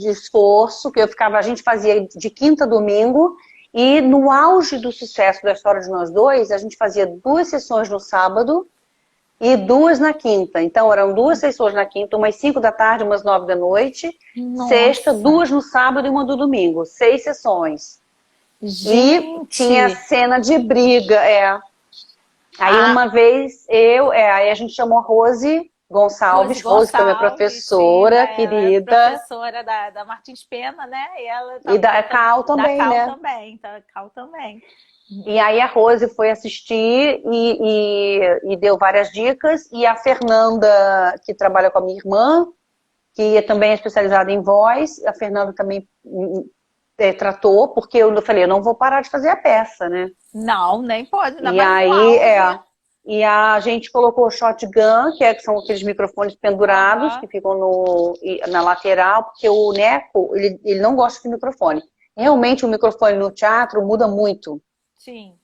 esforço, que a gente fazia de quinta a domingo. E no auge do sucesso da história de nós dois, a gente fazia 2 sessões no sábado e 2 na quinta. Então, eram 2 sessões na quinta, umas 5 da tarde, umas 9 da noite. Nossa. Sexta, 2 no sábado e 1 no domingo. 6 sessões. Gente. E tinha cena de briga, Aí uma vez, aí a gente chamou a Rose Gonçalves, Rose que é minha professora, sim, querida. É professora da Martins Pena, né? E da Cal também, né? Cal também. E aí a Rose foi assistir e deu várias dicas. E a Fernanda, que trabalha com a minha irmã, que também é especializada em voz. A Fernanda também tratou, porque eu falei, eu não vou parar de fazer a peça, né? Não, nem pode, ainda E mais no aí, auge. e a gente colocou o shotgun, que são aqueles microfones pendurados, que ficam na lateral, porque o Neco, ele não gosta de microfone. Realmente, o microfone no teatro muda muito. Sim.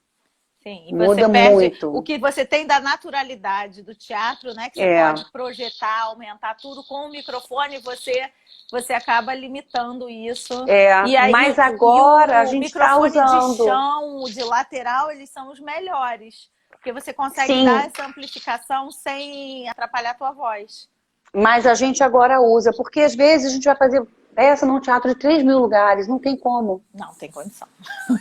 Sim, e você Muda perde muito. o que você tem da naturalidade do teatro, né? Que você pode projetar, aumentar tudo com o microfone, você acaba limitando isso. E aí, mas agora a gente está usando. De chão, de lateral, eles são os melhores. Porque você consegue Sim. dar essa amplificação sem atrapalhar a tua voz. Mas a gente agora usa, porque às vezes a gente vai fazer peça num teatro de 3.000 lugares, não tem como. Não tem condição.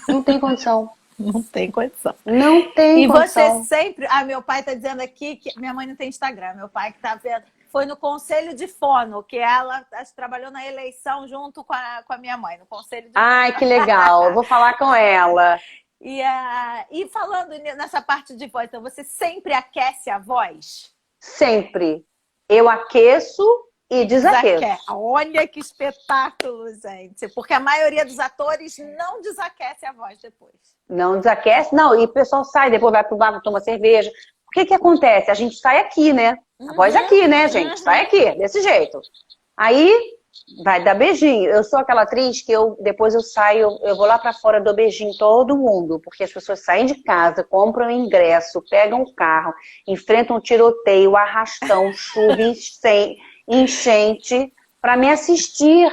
Não tem condição. Não tem condição. Não tem condição. E você sempre... Ah, meu pai tá dizendo aqui que... Minha mãe não tem Instagram. Meu pai que tá vendo... Foi no Conselho de Fono, que ela trabalhou na eleição junto com a minha mãe, no Conselho de Fono. Ai, que legal. Eu vou falar com ela. E falando nessa parte de voz, então você sempre aquece a voz? Sempre. Eu aqueço e desaqueço. Olha que espetáculo, gente. Porque a maioria dos atores não desaquece a voz depois. Não desaquece, não. E o pessoal sai, depois vai pro bar, toma cerveja. O que que acontece? A gente sai aqui, né? A voz aqui, né, gente? Sai aqui, desse jeito. Aí vai dar beijinho. Eu sou aquela atriz que depois eu saio, eu vou lá pra fora, dou beijinho em todo mundo. Porque as pessoas saem de casa, compram ingresso, pegam o carro, enfrentam um tiroteio, arrastão, chuva, enchente, para me assistir.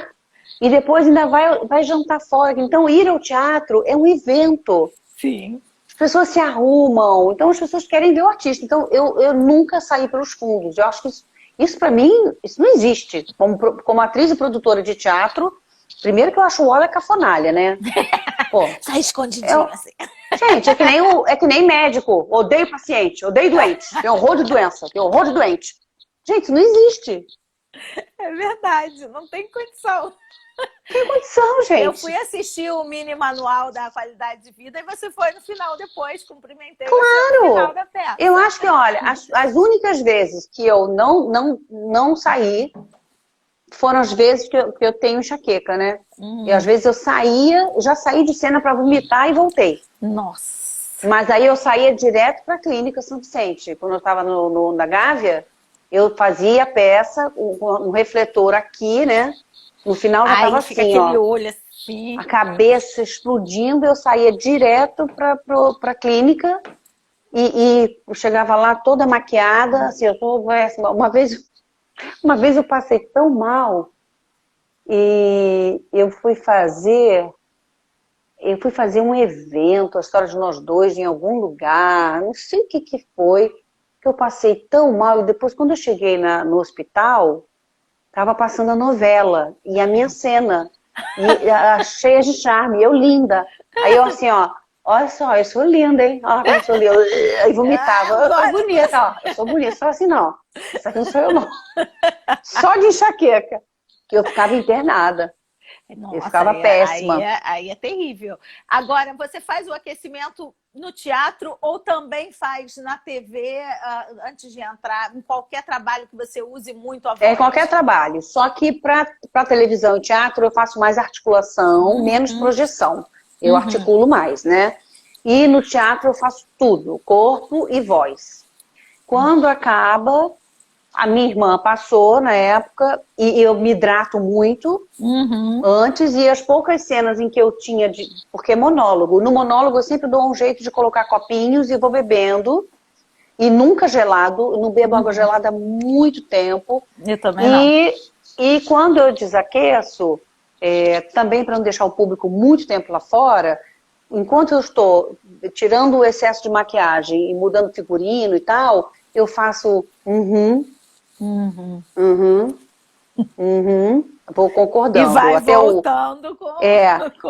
E depois ainda vai jantar fora. Então, ir ao teatro é um evento. Sim. As pessoas se arrumam. Então, as pessoas querem ver o artista. Então, eu nunca saí pelos fundos. Eu acho que isso para mim, isso não existe. Como atriz e produtora de teatro, primeiro que eu acho o óleo cafonalha, né? Pô, sai escondidinho assim. Gente, é que nem médico. Odeio paciente, odeio doente. Tem horror de doença, tem horror de doente. Gente, isso não existe. É verdade, não tem condição. Tem condição, gente. Eu fui assistir o mini manual da qualidade de vida e você foi no final depois, cumprimentei claro. você no final da peça. Eu acho que, olha, as únicas vezes que eu não saí foram as vezes que eu tenho enxaqueca, né? E às vezes eu já saí de cena para vomitar e voltei. Nossa. Mas aí eu saía direto para a clínica São Vicente. Quando eu estava na Gávea, eu fazia a peça, um refletor aqui, né? No final já estava assim, aquele olho assim. A cabeça explodindo, eu saía direto para a clínica e eu chegava lá toda maquiada, assim, uma vez eu passei tão mal e eu fui fazer um evento, a história de nós dois em algum lugar, não sei o que foi, que eu passei tão mal e depois quando eu cheguei no hospital, tava passando a novela, e a minha cena, cheia de charme, eu linda. Aí eu assim, ó, olha só, eu sou linda, hein? Olha como eu sou linda. E vomitava, eu sou bonita, ó. Eu sou bonita, só assim não. Isso aqui não sou eu não. Só de enxaqueca, que eu ficava internada. Nossa, eu ficava péssima. Aí é terrível. Agora, você faz o aquecimento no teatro ou também faz na TV antes de entrar, em qualquer trabalho que você use muito a voz? É qualquer trabalho, só que para televisão e teatro eu faço mais articulação, menos projeção. Eu articulo mais, né? E no teatro eu faço tudo, corpo e voz. Quando acaba... A minha irmã passou na época e eu me hidrato muito antes e as poucas cenas em que eu tinha, porque é monólogo. No monólogo eu sempre dou um jeito de colocar copinhos e vou bebendo e nunca gelado, eu não bebo água gelada há muito tempo. Eu também não. E quando eu desaqueço, também para não deixar o público muito tempo lá fora, enquanto eu estou tirando o excesso de maquiagem e mudando figurino e tal, eu faço vou concordando. E vai até voltando com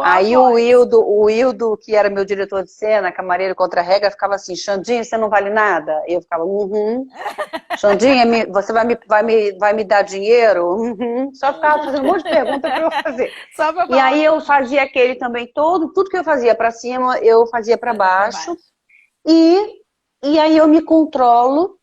aí a o Wildo, que era meu diretor de cena, camareiro contra a regra, ficava assim, Xandinha, você não vale nada? Eu ficava, Xandinha, você vai me dar dinheiro? Só ficava fazendo um monte de perguntas para eu fazer. E aí eu fazia aquele também, tudo que eu fazia para cima, eu fazia para baixo. E aí eu me controlo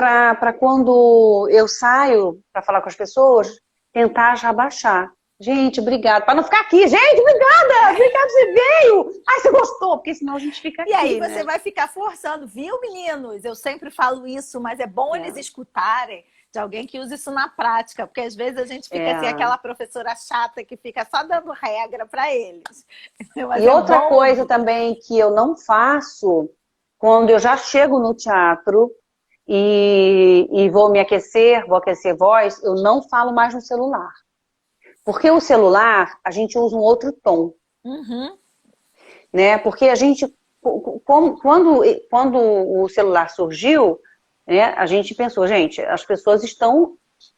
para quando eu saio para falar com as pessoas, tentar já baixar. Gente, obrigada. Para não ficar aqui. Gente, obrigada! Obrigada, você veio! Ai, você gostou? Porque senão a gente fica aqui, E aí né? você vai ficar forçando, viu, meninos? Eu sempre falo isso, mas é bom eles escutarem de alguém que usa isso na prática, porque às vezes a gente fica assim, aquela professora chata que fica só dando regra para eles. Mas E outra bom coisa ouvir. também que eu não faço, quando eu já chego no teatro e vou me aquecer, vou aquecer voz, eu não falo mais no celular. Porque o celular, a gente usa um outro tom, Uhum. né? Porque a gente, quando o celular surgiu, né, a gente pensou, gente, as pessoas estão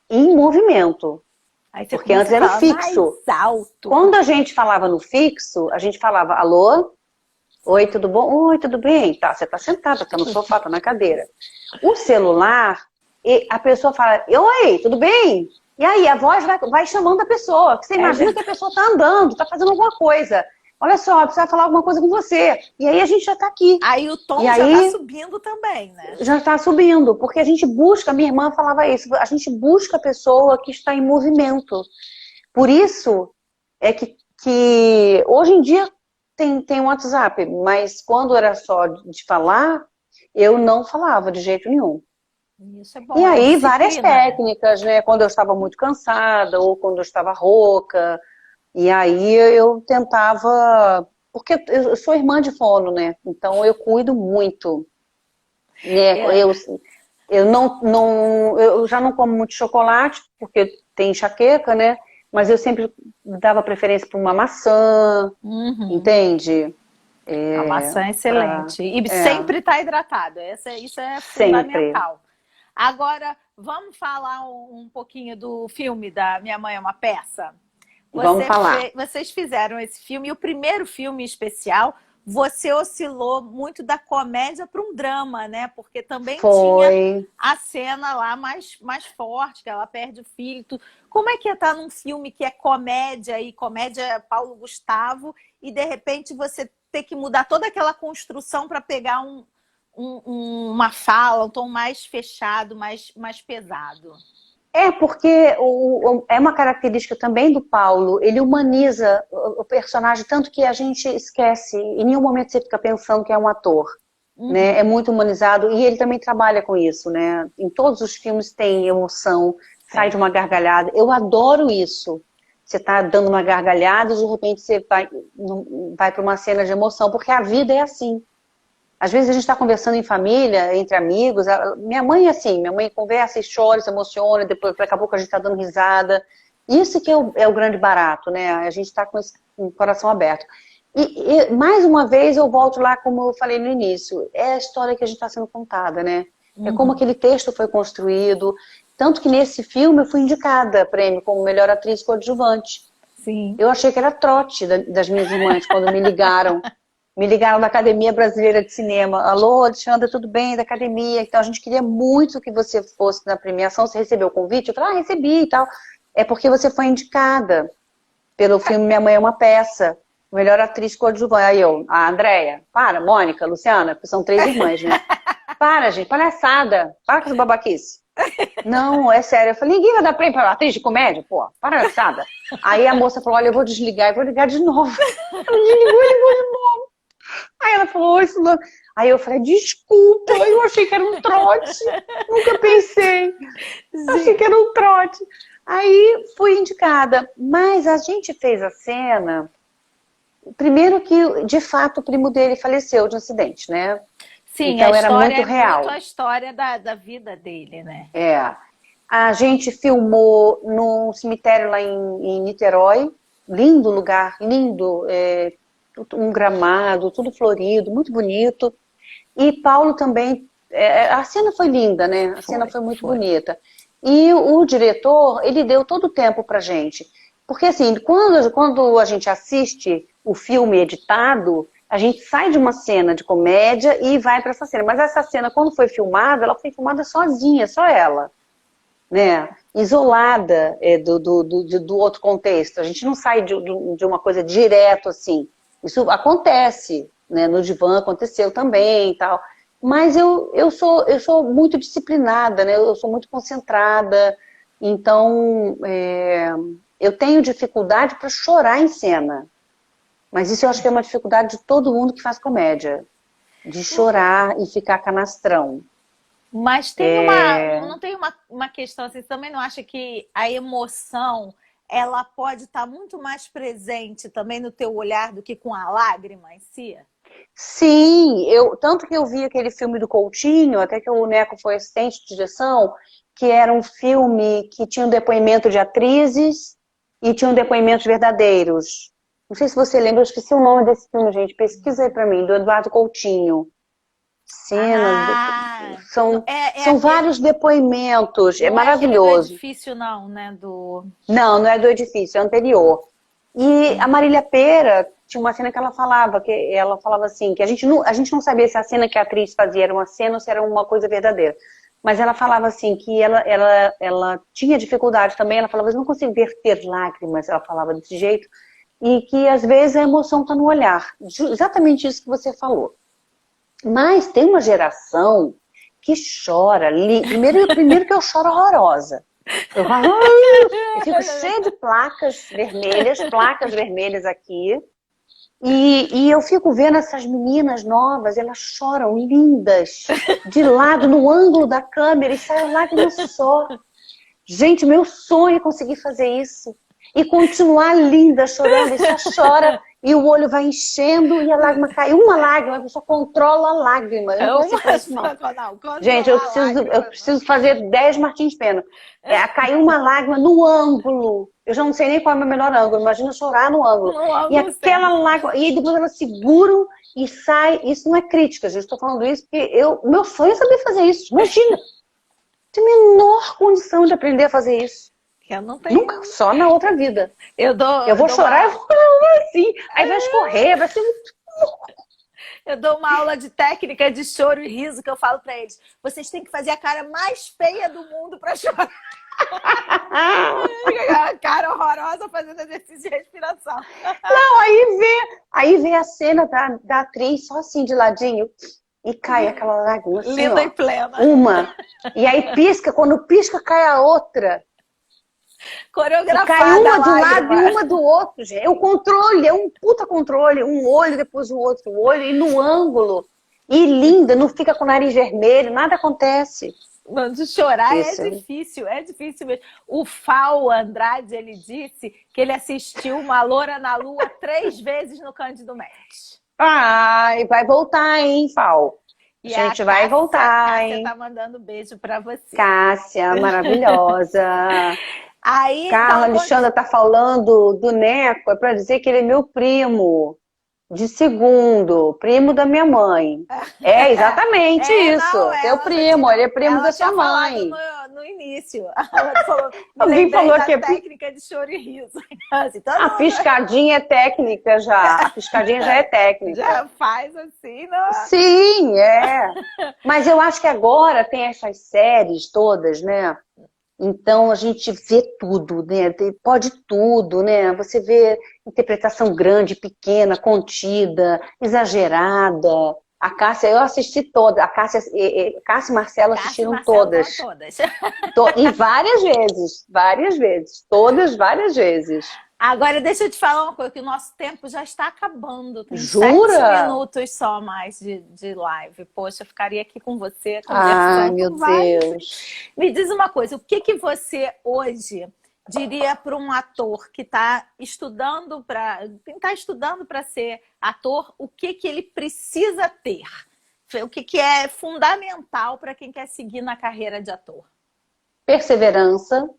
em movimento. Aí você Porque começa antes a era o falar fixo. mais alto. Quando a gente falava no fixo, a gente falava, alô? Oi, tudo bom? Oi, tudo bem? Tá, você tá sentada, tá no sofá, tá na cadeira. O celular, a pessoa fala, oi, tudo bem? E aí, a voz vai chamando a pessoa. Você imagina que a pessoa tá andando, tá fazendo alguma coisa. Olha só, precisa falar alguma coisa com você. E aí a gente já tá aqui. Aí o tom E já tá aí subindo também, né? já está subindo, porque a gente busca, minha irmã falava isso, a gente busca a pessoa que está em movimento. Por isso é que hoje em dia tem um WhatsApp, mas quando era só de falar, eu não falava de jeito nenhum. Isso é E bom, é aí várias disciplina, né? técnicas, né? Quando eu estava muito cansada ou quando eu estava rouca, e aí eu tentava, porque eu sou irmã de fono, né? Então eu cuido muito, né? É, Eu já não como muito chocolate, porque tem enxaqueca, né? Mas eu sempre dava preferência para uma maçã, uhum. entende? A maçã é Pra, excelente. E é, sempre tá hidratado. Isso é sempre. fundamental. Agora, vamos falar um pouquinho do filme da Minha Mãe é uma Peça? Vamos falar. Vocês fizeram esse filme, e o primeiro filme especial, você oscilou muito da comédia para um drama, né? Porque também tinha Foi. a cena lá mais forte, que ela perde o filho. E tudo. Como é que é estar num filme que é comédia, e comédia Paulo Gustavo, e de repente você ter que mudar toda aquela construção para pegar uma fala, um tom mais fechado, mais pesado? É, porque é uma característica também do Paulo, ele humaniza o personagem, tanto que a gente esquece, em nenhum momento você fica pensando que é um ator, né? É Uhum. muito humanizado e ele também trabalha com isso, né? Em todos os filmes tem emoção, sai de Tem. uma gargalhada. Eu adoro isso. Você tá dando uma gargalhada e de repente você vai para uma cena de emoção, porque a vida é assim. Às vezes a gente está conversando em família, entre amigos. Minha mãe é assim, minha mãe conversa e chora, se emociona, depois daqui a pouco a gente está dando risada. Isso que é o grande barato, né? A gente está com o coração aberto. E mais uma vez eu volto lá, como eu falei no início, é a história que a gente está sendo contada, né? É como Uhum. aquele texto foi construído. Tanto que nesse filme eu fui indicada a prêmio como melhor atriz coadjuvante. Sim. Eu achei que era trote das minhas irmãs quando me ligaram. Me ligaram da Academia Brasileira de Cinema. Alô, Alexandra, tudo bem? Da academia. Então, a gente queria muito que você fosse na premiação. Você recebeu o convite? Eu falei, recebi e tal. É porque você foi indicada pelo filme Minha Mãe é uma Peça. Melhor atriz coadjuvante. Aí eu, a Andréia, para, Mônica, Luciana, porque são 3 irmãs, né? Para, gente, palhaçada. Para com essa babaquice. Não, é sério. Eu falei, ninguém vai dar prêmio para atriz de comédia? Pô, palhaçada. Aí a moça falou, olha, eu vou desligar e vou ligar de novo. Ela desligou e ligou de novo. Aí ela falou, oi, Fulano. Aí eu falei, desculpa, eu achei que era um trote. Nunca pensei. Achei que era um trote. Aí fui indicada. Mas a gente fez a cena. Primeiro que, de fato, o primo dele faleceu de um acidente, né? Sim, a Então era história muito é muito real. a história da vida dele, né? É. A gente filmou num cemitério lá em Niterói. Lindo lugar, lindo. Um gramado, tudo florido, muito bonito. E Paulo também, a cena foi linda, né? A cena foi muito Foi. bonita. E o diretor, ele deu todo o tempo pra gente. Porque assim, quando a gente assiste o filme editado, a gente sai de uma cena de comédia e vai para essa cena. Mas essa cena, quando foi filmada, ela foi filmada sozinha, só ela, né? Isolada do outro contexto. A gente não sai de uma coisa direto assim. Isso acontece, né? No divã aconteceu também e tal. Mas eu sou muito disciplinada, né? Eu sou muito concentrada, então eu tenho dificuldade para chorar em cena. Mas isso eu acho que é uma dificuldade de todo mundo que faz comédia, de chorar e ficar canastrão. Mas não tem uma questão assim, você também não acha que a emoção ela pode estar muito mais presente também no teu olhar do que com a lágrima em si? Sim, tanto que eu vi aquele filme do Coutinho, até que o Neco foi assistente de direção, que era um filme que tinha um depoimento de atrizes e tinha um depoimentos verdadeiros. Não sei se você lembra, eu esqueci o nome desse filme, gente. Pesquisa aí pra mim, do Eduardo Coutinho. Cenas, Ah, é são aquele, vários depoimentos, é não é aquele do maravilhoso. edifício não, né? Não, não é do edifício, é anterior. E a Marília Pêra tinha uma cena que ela falava assim, que a gente não sabia se a cena que a atriz fazia era uma cena ou se era uma coisa verdadeira. Mas ela falava assim, que ela tinha dificuldade também, ela falava, eu não consigo verter lágrimas, ela falava desse jeito, e que às vezes a emoção está no olhar. Exatamente isso que você falou. Mas tem uma geração que chora. Primeiro que eu choro horrorosa. Eu falo, eu fico cheia de placas vermelhas aqui. E eu fico vendo essas meninas novas, elas choram lindas, de lado, no ângulo da câmera, e sai lágrimas só. Gente, meu sonho é conseguir fazer isso. E continuar linda, chorando, e só chora, e o olho vai enchendo, e a lágrima cai. Uma lágrima, a pessoa controla a lágrima. Eu não consigo fazer isso, não. Gente, eu preciso fazer 10 Martins Pena. Caiu uma lágrima no ângulo. Eu já não sei nem qual é o meu melhor ângulo. Imagina chorar no ângulo. E aquela lágrima... E depois elas seguram e sai. Isso não é crítica, gente. Estou falando isso porque meu sonho é saber fazer isso. Imagina. Tem a menor condição de aprender a fazer isso. Eu não tenho. Nunca, só na outra vida. Eu vou chorar, eu vou assim. Aí vai escorrer, vai ser muito... Eu dou uma aula de técnica de choro e riso que eu falo pra eles. Vocês têm que fazer a cara mais feia do mundo pra chorar. A cara horrorosa fazendo exercício de respiração. Não, aí vê a cena da atriz só assim de ladinho e cai aquela lágrima assim, linda e plena. Uma. E aí pisca, quando pisca cai a outra. Coreografada. E cai uma de um lado e uma do outro, gente. É um controle, é um puta controle. Um olho depois o outro olho e no ângulo. E linda, não fica com o nariz vermelho, nada acontece. De chorar é difícil mesmo. O Fal Andrade, ele disse que ele assistiu Uma Loura na Lua 3 vezes no Cândido Mendes. Ai, vai voltar, hein, Fal? E a gente vai voltar, hein? Cássia tá mandando beijo pra você. Cássia, maravilhosa. Aí, Carla Alexandra tá falando do Neco, é para dizer que ele é meu primo. De segundo, primo da minha mãe. É exatamente isso. Teu primo, ele é primo da sua mãe. No início. Ela falou, alguém falou que é técnica de choro e riso. Assim, a piscadinha é técnica já. A piscadinha já é técnica. Já faz assim, não? Sim, é. Mas eu acho que agora tem essas séries todas, né? Então a gente vê tudo, né? Pode tudo, né? Você vê interpretação grande, pequena, contida, exagerada. A Cássia, eu assisti todas. A Cássia e Marcelo assistiram todas. E várias vezes. Todas, várias vezes. Agora, deixa eu te falar uma coisa, que o nosso tempo já está acabando. Tem Jura? 7 minutos só mais de live. Poxa, eu ficaria aqui com você conversando. Ai, meu Deus. Me diz uma coisa, o que você hoje diria para um ator que está estudando para ser ator, o que ele precisa ter? O que é fundamental para quem quer seguir na carreira de ator? Perseverança.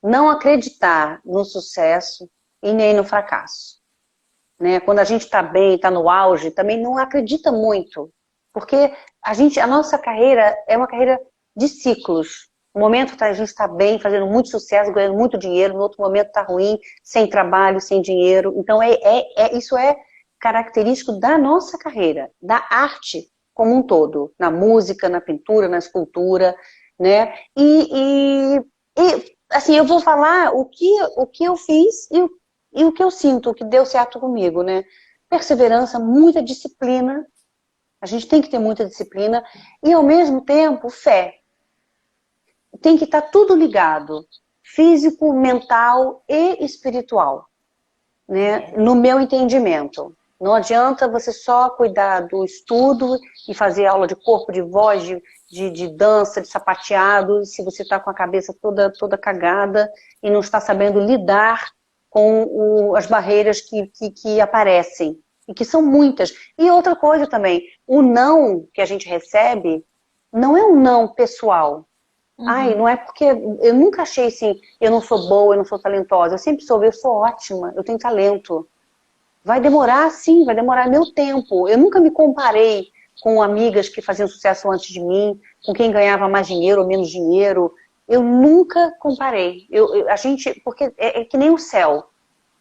Não acreditar no sucesso e nem no fracasso. Né? Quando a gente está bem, está no auge, também não acredita muito. Porque a nossa carreira é uma carreira de ciclos. No momento a gente está bem, fazendo muito sucesso, ganhando muito dinheiro, no outro momento está ruim, sem trabalho, sem dinheiro. Então isso é característico da nossa carreira, da arte como um todo, na música, na pintura, na escultura, né? Assim, eu vou falar o que eu fiz e o que eu sinto, o que deu certo comigo, né? perseverança, muita disciplina. A gente tem que ter muita disciplina e, ao mesmo tempo, fé. Tem que estar tudo ligado, físico, mental e espiritual, né? No meu entendimento. Não adianta você só cuidar do estudo e fazer aula de corpo, de voz, de dança, de sapateado, se você está com a cabeça toda cagada e não está sabendo lidar com as barreiras que aparecem, e que são muitas. E outra coisa também, o não que a gente recebe não é um não pessoal. Ai, não é porque eu nunca achei assim, eu não sou boa, eu não sou talentosa. Eu sempre soube, eu sou ótima, eu tenho talento. Vai demorar, sim, vai demorar meu tempo. Eu nunca me comparei com amigas que faziam sucesso antes de mim, com quem ganhava mais dinheiro ou menos dinheiro. Eu nunca comparei. A gente, porque é que nem o céu,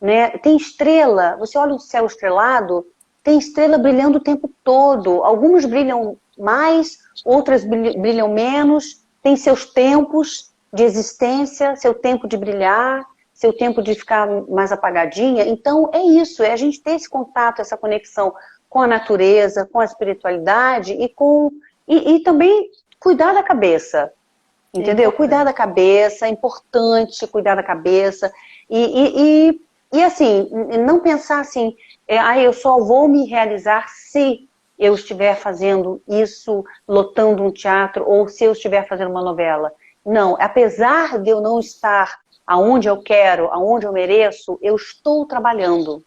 né? Tem estrela, você olha o céu estrelado, tem estrela brilhando o tempo todo. Algumas brilham mais, outras brilham menos. Tem seus tempos de existência, seu tempo de brilhar, seu tempo de ficar mais apagadinha. Então, é isso, é a gente ter esse contato, essa conexão com a natureza, com a espiritualidade e também cuidar da cabeça, entendeu? Cuidar da cabeça, é importante cuidar da cabeça. E assim, não pensar assim, eu só vou me realizar se eu estiver fazendo isso, lotando um teatro, ou se eu estiver fazendo uma novela. Não, apesar de eu não estar aonde eu quero, aonde eu mereço, eu estou trabalhando.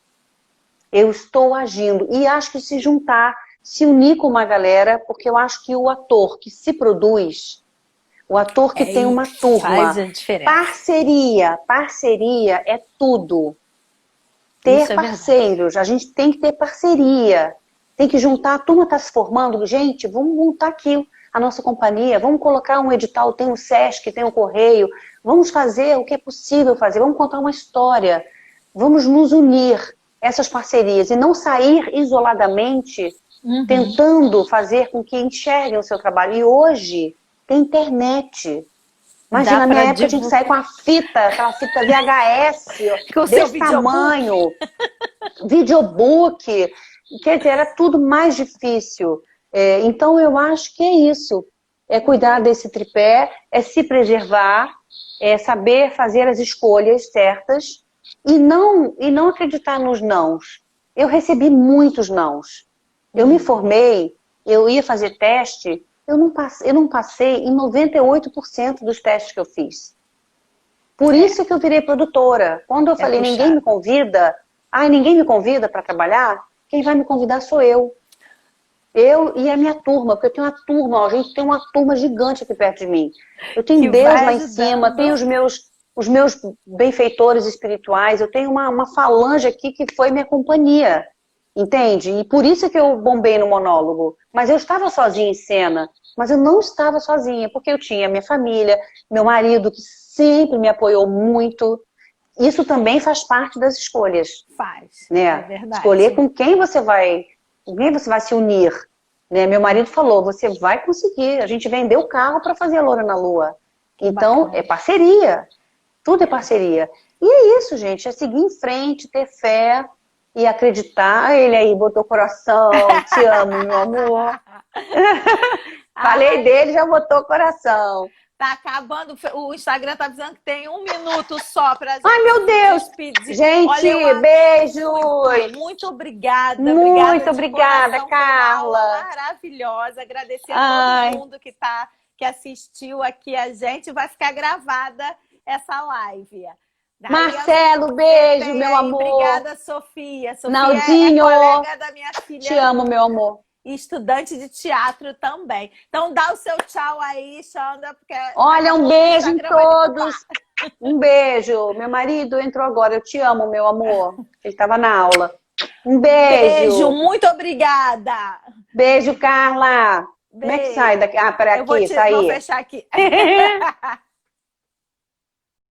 Eu estou agindo. E acho que se juntar, se unir com uma galera, porque eu acho que o ator que se produz, o ator que tem uma turma, faz a diferença. Parceria é tudo. Ter parceiros, a gente tem que ter parceria. Tem que juntar, a turma está se formando, gente, vamos montar aqui a nossa companhia, vamos colocar um edital, tem o Sesc, tem o Correio, vamos fazer o que é possível fazer, vamos contar uma história, vamos nos unir, essas parcerias, e não sair isoladamente, tentando fazer com que enxerguem o seu trabalho. E hoje tem internet. Imagina, na minha época tinha que sair com a fita, aquela fita VHS, desse tamanho, videobook. Quer dizer, era tudo mais difícil. Então, eu acho que é isso. É cuidar desse tripé, é se preservar, é saber fazer as escolhas certas e não acreditar nos nãos. Eu recebi muitos nãos. Eu me formei, eu ia fazer teste, eu não passei em 98% dos testes que eu fiz. Por isso que eu virei produtora. Quando eu falei, ninguém me convida, ninguém me convida para trabalhar, quem vai me convidar sou eu. Eu e a minha turma, porque eu tenho uma turma, a gente tem uma turma gigante aqui perto de mim. Eu tenho Deus lá em cima, tenho os meus benfeitores espirituais, eu tenho uma falange aqui que foi minha companhia, entende? E por isso que eu bombei no monólogo. Mas eu estava sozinha em cena, mas eu não estava sozinha, porque eu tinha minha família, meu marido, que sempre me apoiou muito. Isso também faz parte das escolhas. Né? É verdade. Escolher com quem você vai se unir. Né? Meu marido falou, você vai conseguir. A gente vendeu o carro para fazer a Loura na Lua. Então, bacana. É parceria. Tudo é parceria. E é isso, gente. É seguir em frente, ter fé e acreditar. Ele aí botou coração, te amo, meu amor. Falei dele, já botou coração. Tá acabando, o Instagram tá dizendo que tem 1 minuto só pra gente. Ai, meu Deus! Despedir. Gente, beijos! Muito obrigada. Muito obrigada, Carla. Maravilhosa. Agradecer a todo mundo que assistiu aqui a gente. Vai ficar gravada essa live. Daí Marcelo, beijo, meu amor. Obrigada, Sofia. Sofia Naldinho, colega da minha filha. Te amo, meu amor. E estudante de teatro também. Então dá o seu tchau aí, Xandra. Porque olha, um beijo em todos. Um beijo. Meu marido entrou agora. Eu te amo, meu amor. Ele estava na aula. Um beijo. Beijo, muito obrigada. Beijo, Carla. Beijo. Como é que sai daqui? Para aqui, sair. Vou fechar aqui.